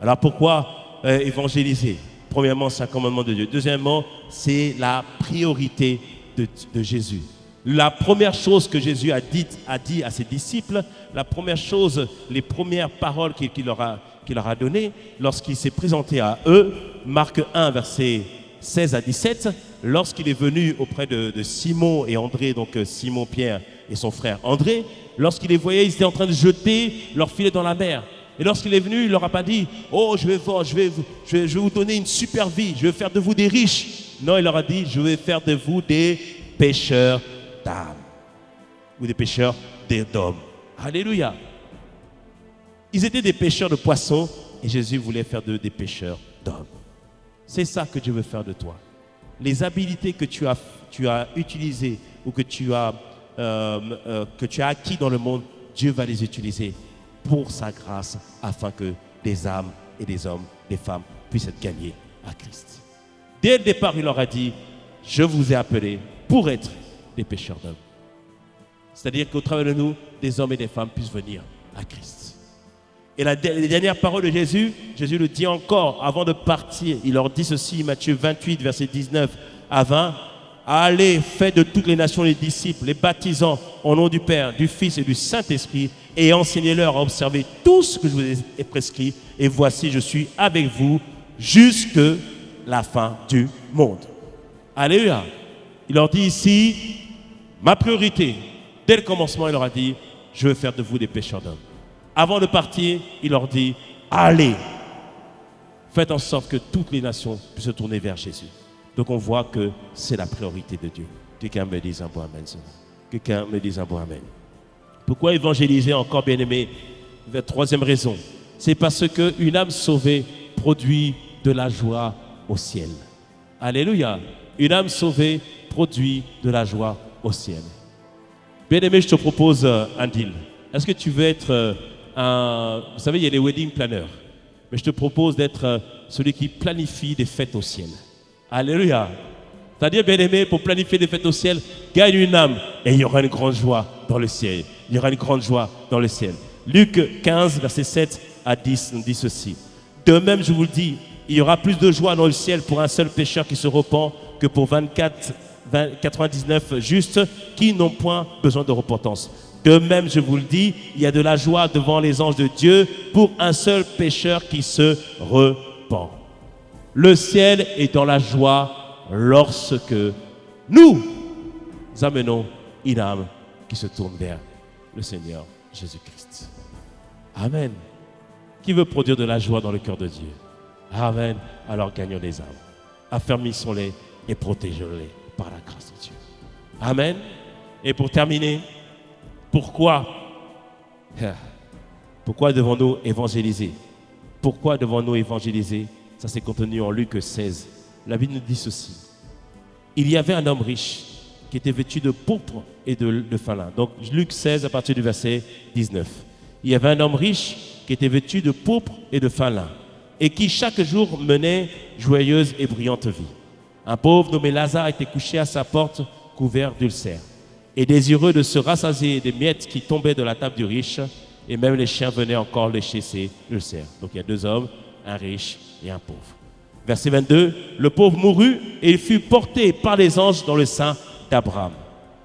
B: Alors pourquoi évangéliser? Premièrement, c'est un commandement de Dieu. Deuxièmement, c'est la priorité de Jésus. La première chose que Jésus a dit à ses disciples, la première chose, les premières paroles qu'il leur a données lorsqu'il s'est présenté à eux, Marc 1, versets 16 à 17, lorsqu'il est venu auprès de Simon et André, donc Simon Pierre et son frère André, lorsqu'il les voyait, ils étaient en train de jeter leur filet dans la mer. Et lorsqu'il est venu, il ne leur a pas dit « Oh, je vais vous donner une super vie, je vais faire de vous des riches. » Non, il leur a dit « Je vais faire de vous des pêcheurs d'âmes. » Ou des pêcheurs d'hommes. Alléluia. Ils étaient des pêcheurs de poissons et Jésus voulait faire d'eux des pêcheurs d'hommes. C'est ça que Dieu veut faire de toi. Les habilités que tu as utilisées ou que tu as acquis dans le monde, Dieu va les utiliser pour sa grâce, afin que des âmes et des hommes, des femmes puissent être gagnés à Christ. Dès le départ, il leur a dit, je vous ai appelés pour être des pêcheurs d'hommes. C'est-à-dire qu'au travers de nous, des hommes et des femmes puissent venir à Christ. Et les dernières paroles de Jésus, Jésus le dit encore avant de partir. Il leur dit ceci, Matthieu 28, versets 19 à 20. Allez, faites de toutes les nations les disciples, les baptisant au nom du Père, du Fils et du Saint-Esprit, et enseignez-leur à observer tout ce que je vous ai prescrit. Et voici, je suis avec vous jusque la fin du monde. Alléluia. Il leur dit ici, ma priorité, dès le commencement, il leur a dit, je veux faire de vous des pêcheurs d'hommes. Avant de partir, il leur dit, allez, faites en sorte que toutes les nations puissent se tourner vers Jésus. Donc on voit que c'est la priorité de Dieu. Quelqu'un me dise un bon amen. Quelqu'un me dise un bon amen. Pourquoi évangéliser encore, bien-aimé? Troisième raison, c'est parce qu'une âme sauvée produit de la joie au ciel. Alléluia. Une âme sauvée produit de la joie au ciel. Bien-aimé, je te propose un deal. Est-ce que tu veux être vous savez, il y a les wedding planners. Mais je te propose d'être celui qui planifie des fêtes au ciel. Alléluia. C'est-à-dire, bien-aimé, pour planifier des fêtes au ciel, gagne une âme et il y aura une grande joie dans le ciel. Il y aura une grande joie dans le ciel. Luc 15, versets 7 à 10 nous dit ceci. De même, je vous le dis, il y aura plus de joie dans le ciel pour un seul pécheur qui se repent que pour 99 justes qui n'ont point besoin de repentance. De même, je vous le dis, il y a de la joie devant les anges de Dieu pour un seul pécheur qui se repent. Le ciel est dans la joie lorsque nous amenons une âme qui se tourne vers le Seigneur Jésus-Christ. Amen. Qui veut produire de la joie dans le cœur de Dieu? Amen. Alors gagnons les âmes. Affermissons-les et protégeons-les par la grâce de Dieu. Amen. Et pour terminer, pourquoi devons-nous évangéliser? Pourquoi devons-nous évangéliser? Ça c'est contenu en Luc 16. La Bible nous dit ceci. Il y avait un homme riche qui était vêtu de pourpre et de fin lin. Donc Luc 16 à partir du verset 19. Il y avait un homme riche qui était vêtu de pourpre et de fin lin et qui chaque jour menait joyeuse et brillante vie. Un pauvre nommé Lazare était couché à sa porte couvert d'ulcères et désireux de se rassasier des miettes qui tombaient de la table du riche, et même les chiens venaient encore lécher ses ulcères. Donc il y a deux hommes, un riche et un pauvre. Verset 22, le pauvre mourut et il fut porté par les anges dans le sein d'Abraham.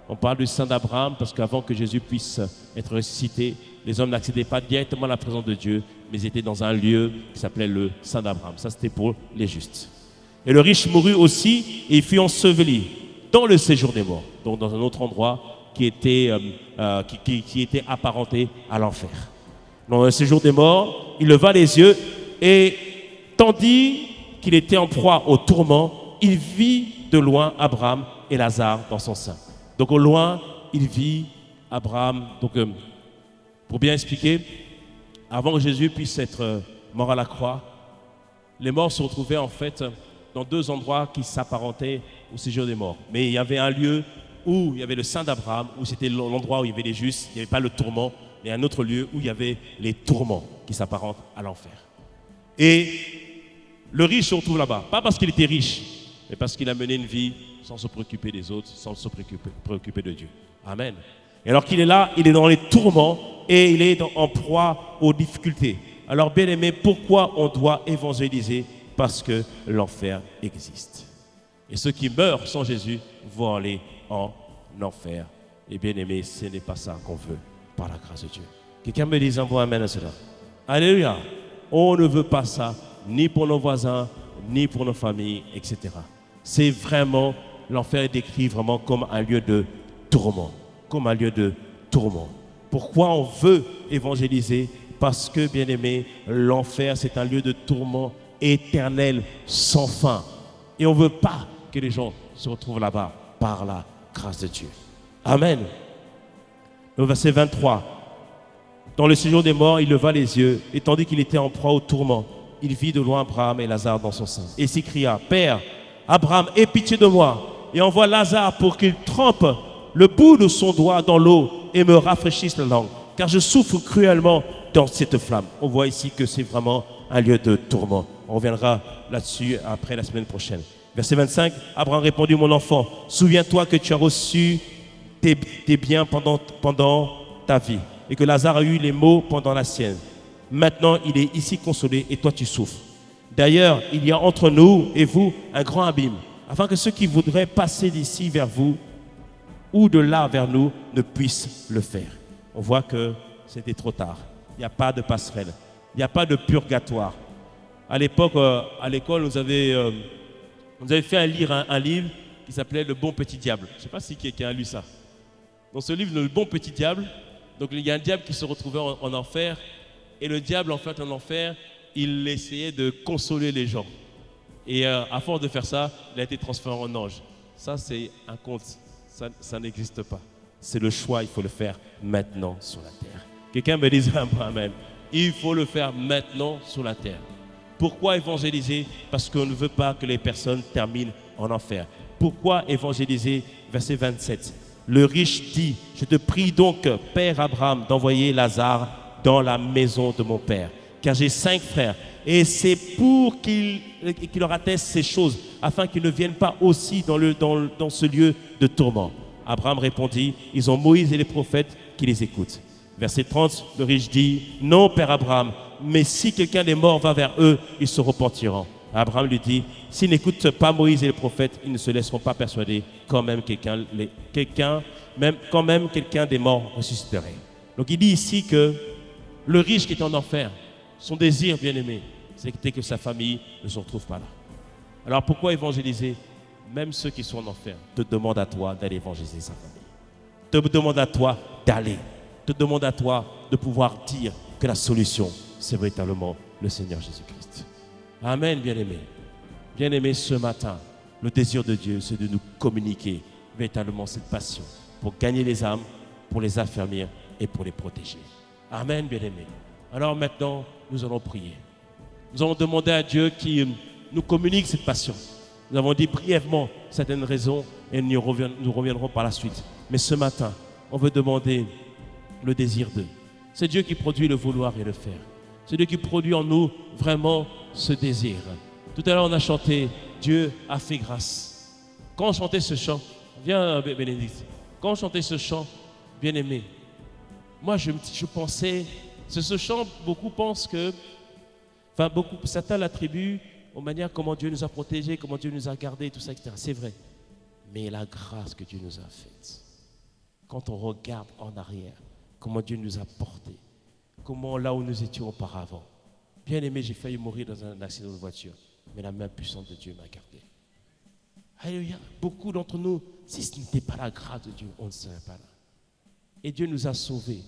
B: On parle du sein d'Abraham parce qu'avant que Jésus puisse être ressuscité, les hommes n'accédaient pas directement à la présence de Dieu, mais ils étaient dans un lieu qui s'appelait le sein d'Abraham. Ça, c'était pour les justes. Et le riche mourut aussi et il fut enseveli dans le séjour des morts, donc dans un autre endroit qui était apparenté à l'enfer. Dans le séjour des morts, il leva les yeux et tandis qu'il était en proie au tourment, il vit de loin Abraham et Lazare dans son sein. Donc au loin, il vit Abraham. Donc pour bien expliquer, avant que Jésus puisse être mort à la croix, les morts se retrouvaient en fait dans deux endroits qui s'apparentaient au séjour des morts. Mais il y avait un lieu où il y avait le sein d'Abraham, où c'était l'endroit où il y avait les justes, il n'y avait pas le tourment, et un autre lieu où il y avait les tourments qui s'apparentent à l'enfer. Et le riche se retrouve là-bas, pas parce qu'il était riche, mais parce qu'il a mené une vie sans se préoccuper des autres, sans se préoccuper de Dieu. Amen. Et alors qu'il est là, il est dans les tourments et il est en proie aux difficultés. Alors bien aimé, pourquoi on doit évangéliser? Parce que l'enfer existe. Et ceux qui meurent sans Jésus vont aller en enfer. Et bien aimé, ce n'est pas ça qu'on veut par la grâce de Dieu. Quelqu'un me dise un bon amen à cela. Alléluia. On ne veut pas ça, ni pour nos voisins, ni pour nos familles, etc. C'est vraiment, l'enfer est décrit vraiment comme un lieu de tourment. Comme un lieu de tourment. Pourquoi on veut évangéliser? Parce que, bien aimé, l'enfer, c'est un lieu de tourment éternel, sans fin. Et on ne veut pas que les gens se retrouvent là-bas par la grâce de Dieu. Amen. Le verset 23. Dans le séjour des morts, il leva les yeux, et tandis qu'il était en proie au tourment, il vit de loin Abraham et Lazare dans son sein. Et s'écria, Père, Abraham, aie pitié de moi, et envoie Lazare pour qu'il trempe le bout de son doigt dans l'eau et me rafraîchisse la langue, car je souffre cruellement dans cette flamme. On voit ici que c'est vraiment un lieu de tourment. On reviendra là-dessus après la semaine prochaine. Verset 25, Abraham répondit, mon enfant, souviens-toi que tu as reçu tes biens pendant ta vie et que Lazare a eu les maux pendant la sienne. Maintenant, il est ici consolé et toi tu souffres. D'ailleurs, il y a entre nous et vous un grand abîme, afin que ceux qui voudraient passer d'ici vers vous ou de là vers nous ne puissent le faire. On voit que c'était trop tard. Il n'y a pas de passerelle. Il n'y a pas de purgatoire. À l'époque, à l'école, nous avait fait lire un livre qui s'appelait Le Bon Petit Diable. Je ne sais pas si quelqu'un a lu ça. Dans ce livre, Le Bon Petit Diable, donc il y a un diable qui se retrouvait en enfer. Et le diable, en fait, en enfer, il essayait de consoler les gens. Et à force de faire ça, il a été transformé en ange. Ça, c'est un conte. Ça n'existe pas. C'est le choix, il faut le faire maintenant sur la terre. Quelqu'un me dise amen. Il faut le faire maintenant sur la terre. Pourquoi évangéliser? Parce qu'on ne veut pas que les personnes terminent en enfer. Pourquoi évangéliser? Parce qu'on ne veut pas que les personnes terminent en enfer. Pourquoi évangéliser? Verset 27. Le riche dit, je te prie donc, Père Abraham, d'envoyer Lazare dans la maison de mon père, car j'ai 5 frères, et c'est pour qu'il leur atteste ces choses, afin qu'ils ne viennent pas aussi dans ce lieu de tourment. Abraham répondit, ils ont Moïse et les prophètes qui les écoutent. Verset 30, le riche dit, non, Père Abraham, mais si quelqu'un des morts va vers eux, ils se repentiront. Abraham lui dit, s'ils n'écoutent pas Moïse et les prophètes, ils ne se laisseront pas persuader quand même quelqu'un des morts ressusciterait. Donc il dit ici que le riche qui est en enfer, son désir bien-aimé, c'est que sa famille ne se retrouve pas là. Alors pourquoi évangéliser? Même ceux qui sont en enfer te demandent à toi d'aller évangéliser sa famille. Te demandent à toi d'aller. Te demandent à toi de pouvoir dire que la solution, c'est véritablement le Seigneur Jésus-Christ. Amen, bien-aimés. Bien-aimés, ce matin, le désir de Dieu, c'est de nous communiquer véritablement cette passion pour gagner les âmes, pour les affermir et pour les protéger. Amen, bien-aimés. Alors maintenant, nous allons prier. Nous allons demander à Dieu qui nous communique cette passion. Nous avons dit brièvement certaines raisons et nous reviendrons par la suite. Mais ce matin, on veut demander le désir d'eux. C'est Dieu qui produit le vouloir et le faire. C'est Dieu qui produit en nous vraiment ce désir. Tout à l'heure, on a chanté « Dieu a fait grâce ». Quand on chantait ce chant, viens Bénédicte, quand on chantait ce chant, bien-aimé, moi je pensais, ce chant, beaucoup pensent que, certains l'attribuent aux manières comment Dieu nous a protégés, comment Dieu nous a gardés, tout ça, etc. C'est vrai. Mais la grâce que Dieu nous a faite, quand on regarde en arrière, comment Dieu nous a portés, comment là où nous étions auparavant. Bien aimé, j'ai failli mourir dans un accident de voiture, mais la main puissante de Dieu m'a gardé. Alléluia. Beaucoup d'entre nous, si ce n'était pas la grâce de Dieu, on ne serait pas là. Et Dieu nous a sauvés,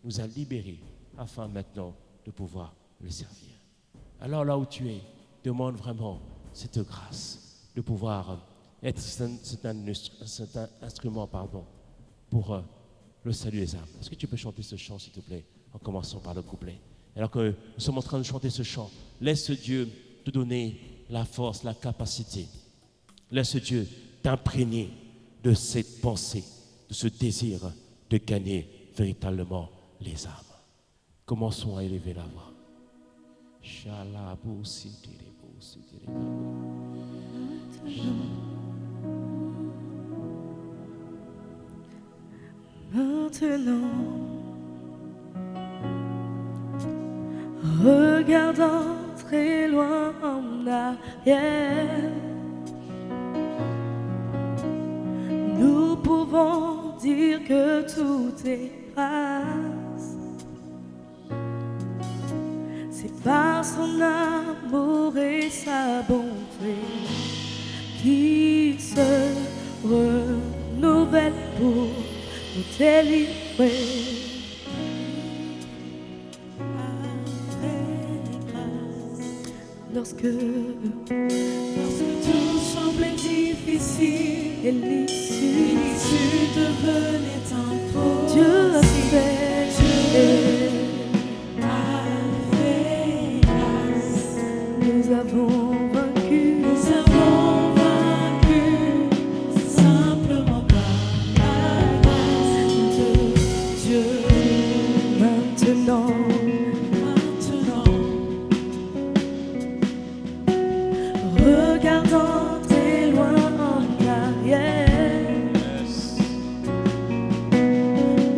B: nous a libérés, afin maintenant de pouvoir le servir. Alors là où tu es, demande vraiment cette grâce de pouvoir être un instrument pour le salut des âmes. Est-ce que tu peux chanter ce chant, s'il te plaît, en commençant par le couplet? Alors que nous sommes en train de chanter ce chant, laisse Dieu te donner la force, la capacité. Laisse Dieu t'imprégner de cette pensée, de ce désir de gagner véritablement les âmes. Commençons à élever la voix.
A: Maintenant, regardant très loin en arrière, nous pouvons dire que tout est grâce. C'est par son amour et sa bonté qui se renouvelle pour nous délivrer. Lorsque tout semblait difficile et l'issue devenait impossible, Dieu a fait grâce. Nous avons vaincu simplement par la grâce de Dieu. Maintenant, regardant très loin en arrière,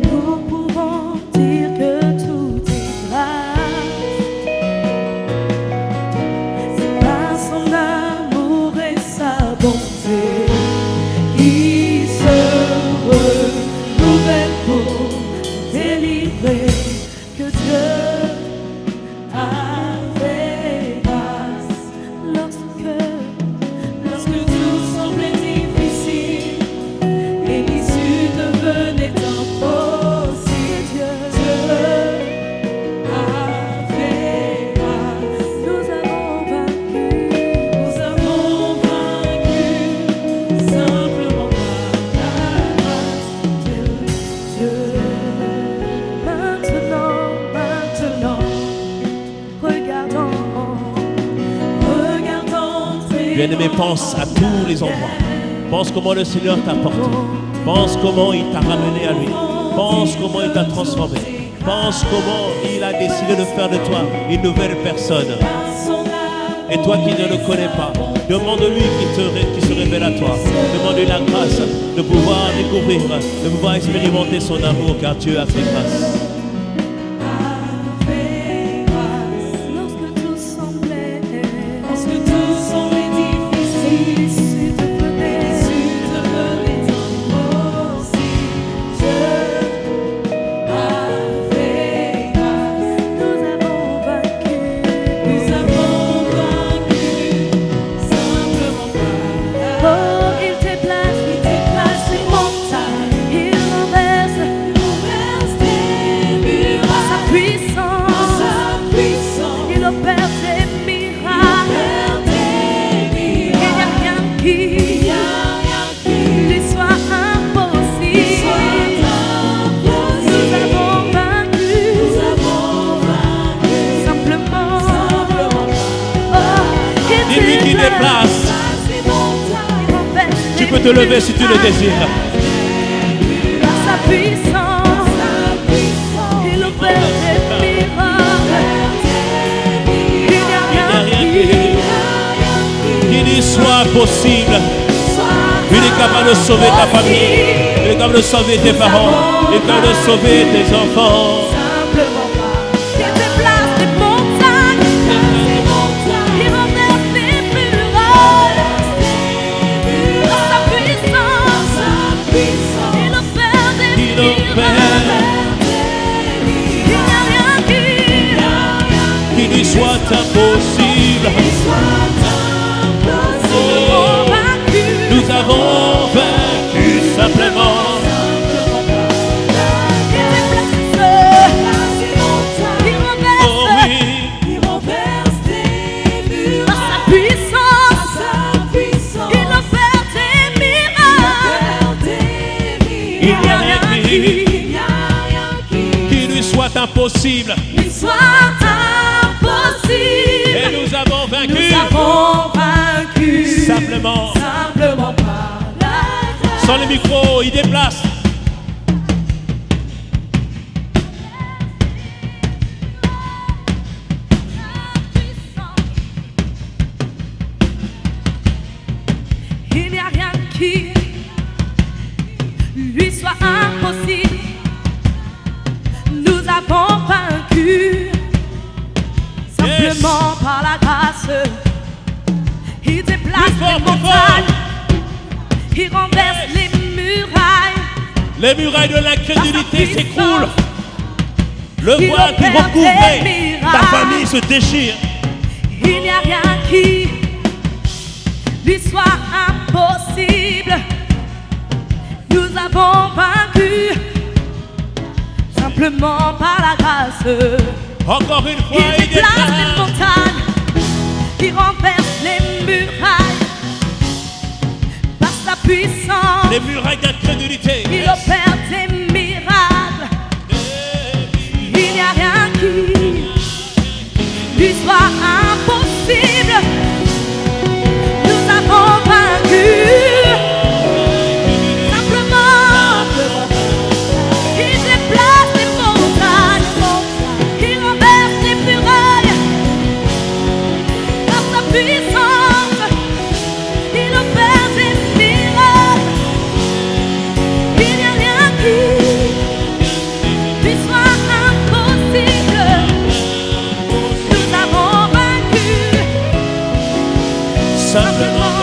A: nous pouvons dire que tout est grâce. C'est par son amour et sa bonté qui se renouvelle pour nous délivrer, que Dieu a fait grâce. Lorsque tout semblait difficile et l'issue devenait impossible, Dieu a fait grâce. Nous avons vaincu simplement par la grâce de Dieu. Maintenant, regardons
B: Bien-aimé, pense à tous les endroits. Pense comment le Seigneur t'a porté. Pense comment il t'a ramené à lui. Pense comment il t'a transformé. Pense comment il a décidé de faire de toi une nouvelle personne. Et toi qui ne le connais pas, demande-lui qui se révèle à toi. Demande-lui la grâce de pouvoir découvrir, de pouvoir expérimenter son amour, car Dieu a fait grâce. Tu peux te lever si tu le désires.
A: Sa puissance, il opère des miracles. Il n'y a rien
B: qui lui soit possible. Il est capable de sauver ta famille. Il est capable de sauver tes parents. Il est capable de sauver tes enfants.
A: Simplement pas. Il déplace des montagnes. Il renverse des murailles. Sa puissance, il opère des miracles. Il n'y a rien
B: qui lui soit impossible. Nous avons vaincu simplement.
A: Il renverse des murs. Sa puissance, il opère des miracles. Il n'y a rien
B: qui lui soit impossible.
A: qui soit impossible.
B: Et nous avons vaincu.
A: Nous avons vaincu
B: Simplement.
A: par la grâce.
B: Sans le micro, il déplace.
A: Il n'y a rien qui lui soit impossible. Nous avons vaincu simplement par la grâce. Il déplace
B: Plus fort,
A: les
B: plus
A: montagnes. Il renverse les murailles.
B: Les murailles de l'incrédulité
A: Par sa
B: s'écroulent. Le
A: il
B: voile qui
A: opère
B: recouvrait
A: des miracles.
B: ta famille se déchire.
A: Il n'y a rien qui lui soit impossible. Nous avons vaincu simplement par la grâce.
B: Encore une fois,
A: Il
B: il
A: déplace les
B: déplace.
A: montagnes. Il renverse les murailles. Par sa puissance,
B: Les murailles d'incrédulité.
A: il opère des miracles. Il n'y a rien qui lui soit impossible. Nous avons vaincu simplement. Il déplace les montagnes. Il renverse les murailles. Par sa puissance, il opère des miracles. Il n'y a rien qui lui soit impossible. Nous avons vaincu
B: Simplement.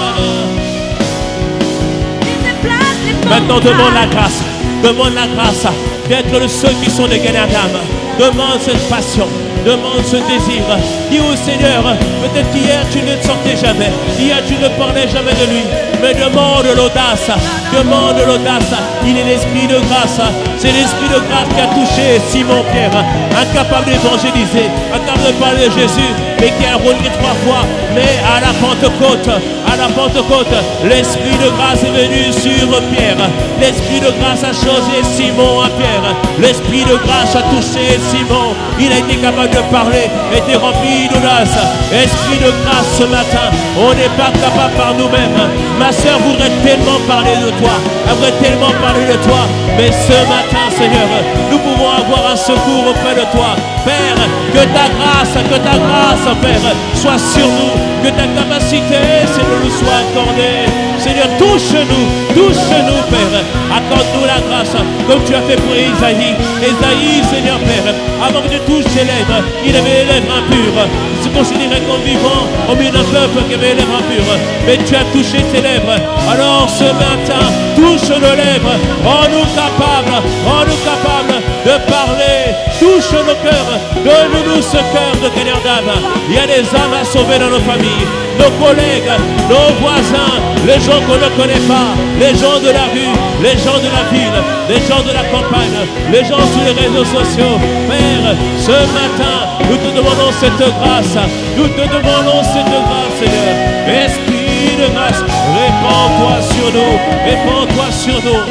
A: il déplace les
B: Maintenant,
A: montagnes.
B: demande la grâce. Demande la grâce d'être de ceux qui sont des gagnants d'âme. Demande cette passion. Demande ce désir. Dis au Seigneur, peut-être qu'hier tu ne le sentais jamais. Hier tu ne parlais jamais de lui. Mais demande l'audace. Demande l'audace. Il est l'esprit de grâce. C'est l'esprit de grâce qui a touché Simon-Pierre. Incapable d'évangéliser. Incapable de parler de Jésus. mais qui a renié 3 fois. Mais à la Pentecôte, l'Esprit de grâce est venu sur Pierre. L'Esprit de grâce a changé Simon à Pierre. L'Esprit de grâce a touché Simon. Il a été capable de parler, été rempli d'audace. Esprit de grâce ce matin, on n'est pas capable par nous-mêmes. Ma soeur voudrait tellement parler de toi, elle voudrait tellement parler de toi. Mais ce matin, Seigneur, nous pouvons avoir un secours auprès de toi. Père, que ta grâce, Père, soit sur nous. Que ta capacité, Seigneur, nous soit accordée. Seigneur, touche-nous, Père. Accorde-nous la grâce, comme tu as fait pour Isaïe. Isaïe, Seigneur, Père, avant que tu touches ses lèvres, il avait les lèvres impures. Il se considérait comme vivant au milieu d'un peuple qui avait les lèvres impures. Mais tu as touché ses lèvres. Alors ce matin, touche nos lèvres. Rends-nous capables de parler. Touche nos cœurs. Donne-nous ce cœur de gagnant d'âme. Il y a des âmes à sauver dans nos familles, nos collègues, nos voisins, les gens qu'on ne connaît pas, les gens de la rue, les gens de la ville, les gens de la campagne, les gens sur les réseaux sociaux. Père, ce matin, nous te demandons cette grâce. Nous te demandons cette grâce, Seigneur. Esprit de grâce, répands-toi sur nous. Répands-toi sur nous.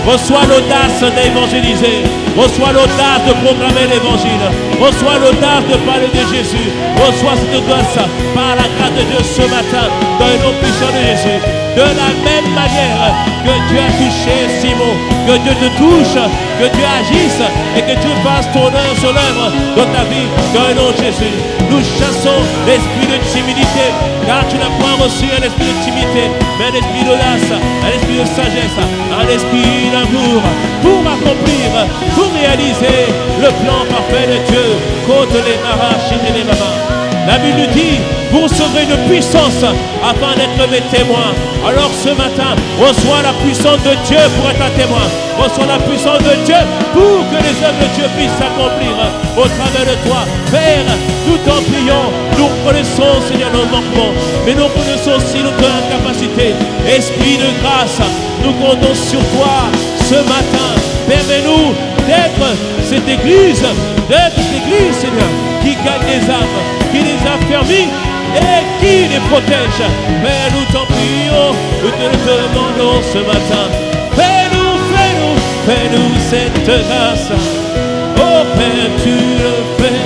B: Reçois l'audace d'évangéliser. Reçois l'audace de proclamer l'évangile. Reçois l'audace de parler de Jésus. Reçois cette grâce par la grâce de Dieu ce matin dans le nom puissant de Jésus. De la même manière que Dieu a touché Simon, que Dieu te touche, que Dieu agisse et que Dieu fasse son œuvre dans ta vie dans le nom de Jésus. Nous chassons l'esprit de timidité, car tu n'as point reçu un esprit de timidité, mais un esprit d'audace, un esprit de sagesse, un esprit d'amour pour accomplir, pour réaliser le plan parfait de Dieu contre les arraches et les mamans. La Bible nous dit, vous recevrez une puissance afin d'être mes témoins. Alors ce matin, reçois la puissance de Dieu pour être un témoin. Reçois la puissance de Dieu pour que les œuvres de Dieu puissent s'accomplir au travers de toi. Père, nous t'en prions. Nous reconnaissons, Seigneur, nos manquements, mais nous reconnaissons aussi notre incapacité. Esprit de grâce, nous comptons sur toi ce matin. Permets-nous d'être cette église, Seigneur, qui gagne les âmes, qui les affermit et qui les protège. Père, nous t'en prions, nous te le demandons ce matin. Fais-nous cette grâce. Oh Père, tu le fais,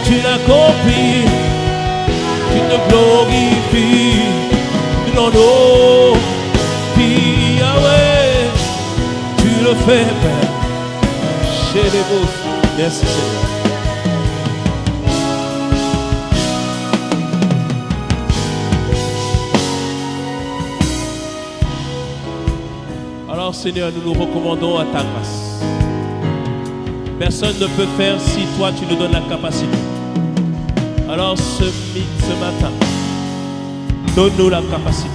B: tu l'accomplis, tu te glorifies dans nos vies. Yahweh, tu le fais, Père. Chez les beaux. Merci Seigneur. Alors Seigneur, nous nous recommandons à ta grâce. Personne ne peut faire si toi tu nous donnes la capacité. Alors ce matin, donne-nous la capacité.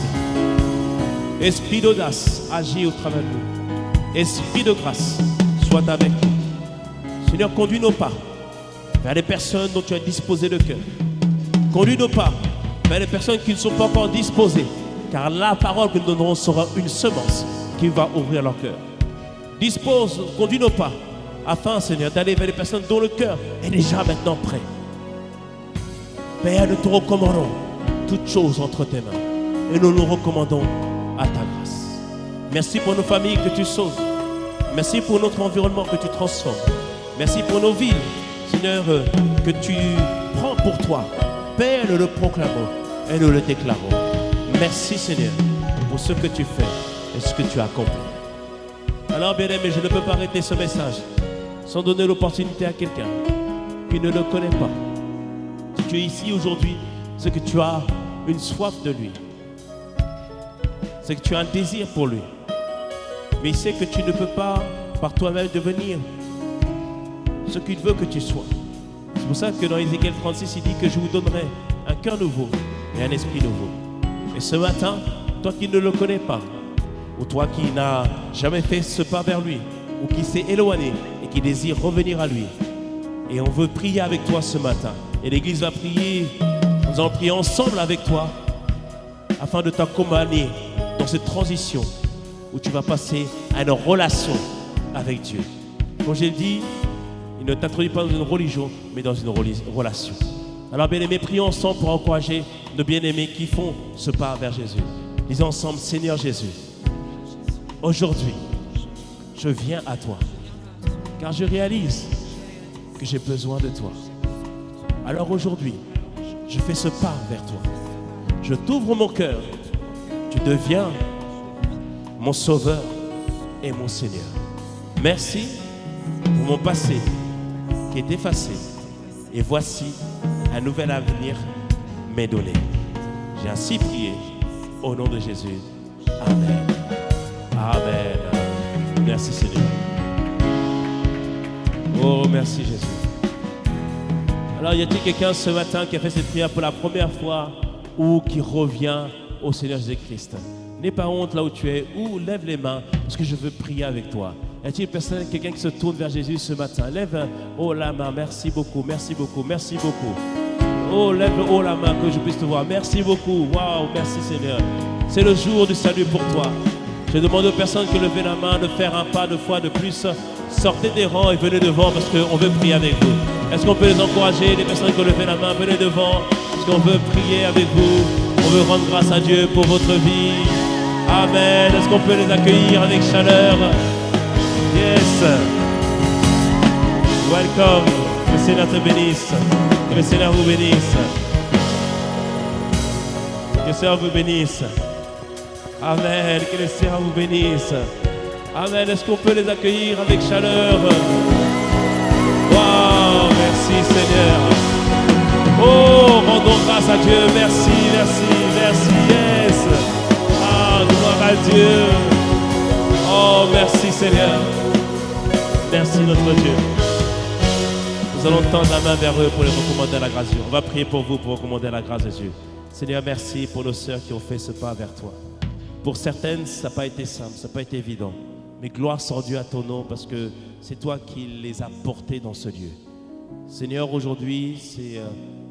B: Esprit d'audace, agis au travers de nous. Esprit de grâce, sois avec nous. Seigneur, conduis nos pas vers les personnes dont tu as disposé le cœur. Conduis nos pas vers les personnes qui ne sont pas encore disposées, car la parole que nous donnerons sera une semence qui va ouvrir leur cœur. Conduis nos pas, afin, Seigneur, d'aller vers les personnes dont le cœur est déjà maintenant prêt. Père, nous te recommandons toutes choses entre tes mains, et nous nous recommandons à ta grâce. Merci pour nos familles que tu sauves. Merci pour notre environnement que tu transformes. Merci pour nos villes, Seigneur, que tu prends pour toi. Père, nous le proclamons et nous le déclarons. Merci, Seigneur, pour ce que tu fais et ce que tu as accompli. Alors, bien-aimé, je ne peux pas arrêter ce message sans donner l'opportunité à quelqu'un qui ne le connaît pas. Si tu es ici aujourd'hui, c'est que tu as une soif de lui. C'est que tu as un désir pour lui. Mais il sait que tu ne peux pas par toi-même devenir ce qu'il veut que tu sois. C'est pour ça que dans Ézéchiel 36, il dit que je vous donnerai un cœur nouveau et un esprit nouveau. Et ce matin, toi qui ne le connais pas, ou toi qui n'as jamais fait ce pas vers lui, ou qui s'est éloigné et qui désire revenir à lui, et on veut prier avec toi ce matin. Et l'Église va prier, nous allons prier ensemble avec toi, afin de t'accompagner dans cette transition où tu vas passer à une relation avec Dieu. Comme je l'ai dit, il ne t'introduit pas dans une religion, mais dans une relation. Alors, bien-aimés, prions ensemble pour encourager nos bien-aimés qui font ce pas vers Jésus. Disons ensemble, Seigneur Jésus, aujourd'hui, je viens à toi, car je réalise que j'ai besoin de toi. Alors aujourd'hui, je fais ce pas vers toi. Je t'ouvre mon cœur. Tu deviens mon sauveur et mon Seigneur. Merci pour mon passé qui est effacé. Et voici un nouvel avenir m'est donné. J'ai ainsi prié au nom de Jésus. Amen. Amen. Merci Seigneur. Oh, merci Jésus. Alors, y a-t-il quelqu'un ce matin qui a fait cette prière pour la première fois ou qui revient au Seigneur Jésus-Christ? N'aie pas honte là où tu es, ou lève les mains parce que je veux prier avec toi. Y a-t-il quelqu'un qui se tourne vers Jésus ce matin? Lève haut la main. Merci beaucoup, merci beaucoup, merci beaucoup. Oh, lève haut la main que je puisse te voir. Merci beaucoup. Waouh, merci Seigneur. C'est le jour du salut pour toi. Je demande aux personnes qui levaient la main de faire un pas de foi de plus. Sortez des rangs et venez devant parce qu'on veut prier avec vous. Est-ce qu'on peut les encourager, les personnes qui ont levé la main, venez devant parce qu'on veut prier avec vous. On veut rendre grâce à Dieu pour votre vie. Amen. Est-ce qu'on peut les accueillir avec chaleur? Yes. Welcome. Que le Seigneur te bénisse. Que le Seigneur vous bénisse. Que le Seigneur vous bénisse. Amen. Que le Seigneur vous bénisse. Amen. Est-ce qu'on peut les accueillir avec chaleur? Wow, merci Seigneur. Oh, rendons grâce à Dieu. Merci, merci, merci. Yes. Ah, gloire à Dieu. Oh, merci Seigneur. Merci notre Dieu. Nous allons tendre la main vers eux pour les recommander à la grâce de Dieu. On va prier pour vous pour recommander à la grâce de Dieu. Seigneur, merci pour nos sœurs qui ont fait ce pas vers toi. Pour certaines, ça n'a pas été simple, ça n'a pas été évident. Mais gloire soit Dieu à ton nom parce que c'est toi qui les as portés dans ce lieu. Seigneur, aujourd'hui, c'est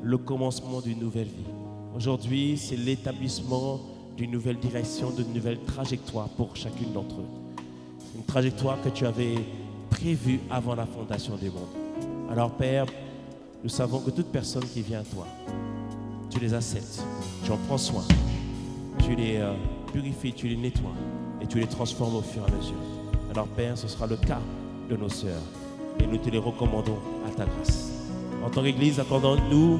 B: le commencement d'une nouvelle vie. Aujourd'hui, c'est l'établissement d'une nouvelle direction, d'une nouvelle trajectoire pour chacune d'entre eux. Une trajectoire que tu avais prévue avant la fondation des mondes. Alors Père, nous savons que toute personne qui vient à toi, tu les acceptes, tu en prends soin, tu les purifies, tu les nettoies et tu les transformes au fur et à mesure. Alors Père, ce sera le cas de nos sœurs et nous te les recommandons à ta grâce. En tant qu'Église, accordons-nous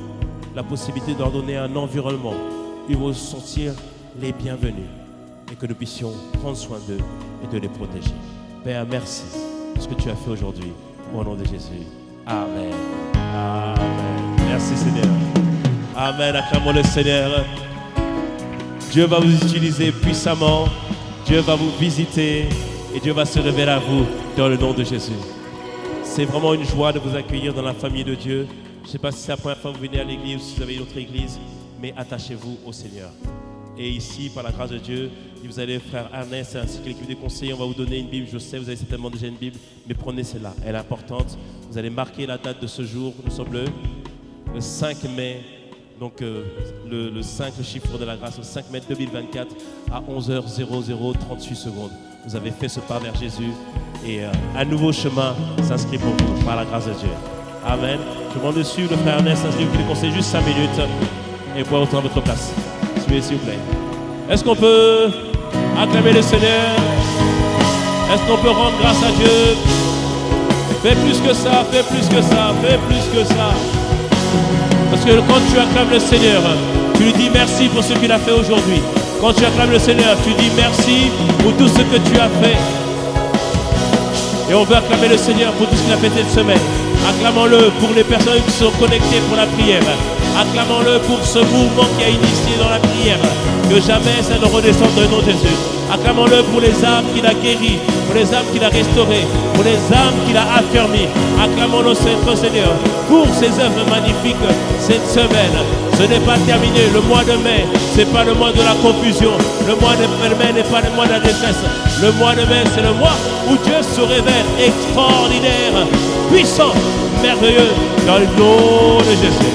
B: la possibilité de leur donner un environnement où ils vont se sentir les bienvenus et que nous puissions prendre soin d'eux et de les protéger. Père, merci pour ce que tu as fait aujourd'hui. Au nom de Jésus. Amen. Amen. Merci Seigneur. Amen. Acclamons le Seigneur. Dieu va vous utiliser puissamment. Dieu va vous visiter et Dieu va se révéler à vous dans le nom de Jésus. C'est vraiment une joie de vous accueillir dans la famille de Dieu. Je ne sais pas si c'est la première fois que vous venez à l'église ou si vous avez une autre église, mais attachez-vous au Seigneur. Et ici, par la grâce de Dieu, vous allez, frère Ernest ainsi que l'équipe des conseillers, on va vous donner une Bible. Je sais, vous avez certainement déjà une Bible, mais prenez celle-là, elle est importante. Vous allez marquer la date de ce jour. Nous sommes le 5 mai, donc le 5, le chiffre de la grâce, le 5 mai 2024 à 11h00 38 secondes. Vous avez fait ce pas vers Jésus et un nouveau chemin s'inscrit pour vous par la grâce de Dieu. Amen. Je demande de suivre le frère Ernest ainsi que l'équipe des conseillers juste 5 minutes et pour retourner à votre place. Suivez s'il vous plaît. Est-ce qu'on peut acclamer le Seigneur? Est-ce qu'on peut rendre grâce à Dieu? Fais plus que ça, fais plus que ça, fais plus que ça. Parce que quand tu acclames le Seigneur, tu lui dis merci pour ce qu'il a fait aujourd'hui. Quand tu acclames le Seigneur, tu dis merci pour tout ce que tu as fait. Et on veut acclamer le Seigneur pour tout ce qu'il a fait cette semaine. Acclamons-le pour les personnes qui sont connectées pour la prière. Acclamons-le pour ce mouvement qui a initié dans la prière. Que jamais ça ne redescende dans le nom de Jésus. Acclamons-le pour les âmes qu'il a guéries, pour les âmes qu'il a restaurées, pour les âmes qu'il a affermies. Acclamons-le Seigneur pour ses œuvres magnifiques cette semaine. Ce n'est pas terminé. Le mois de mai, ce n'est pas le mois de la confusion. Le mois de mai n'est pas le mois de la détresse. Le mois de mai, c'est le mois où Dieu se révèle extraordinaire, puissant, merveilleux dans le nom de Jésus.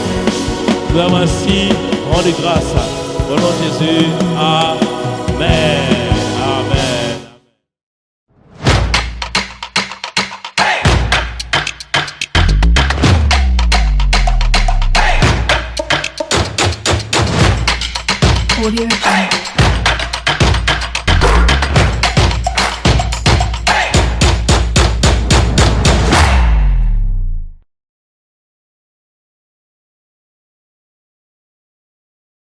B: Nous avons ainsi rendu grâce au nom de Jésus. Amen. Amen.
C: Audio Jungle.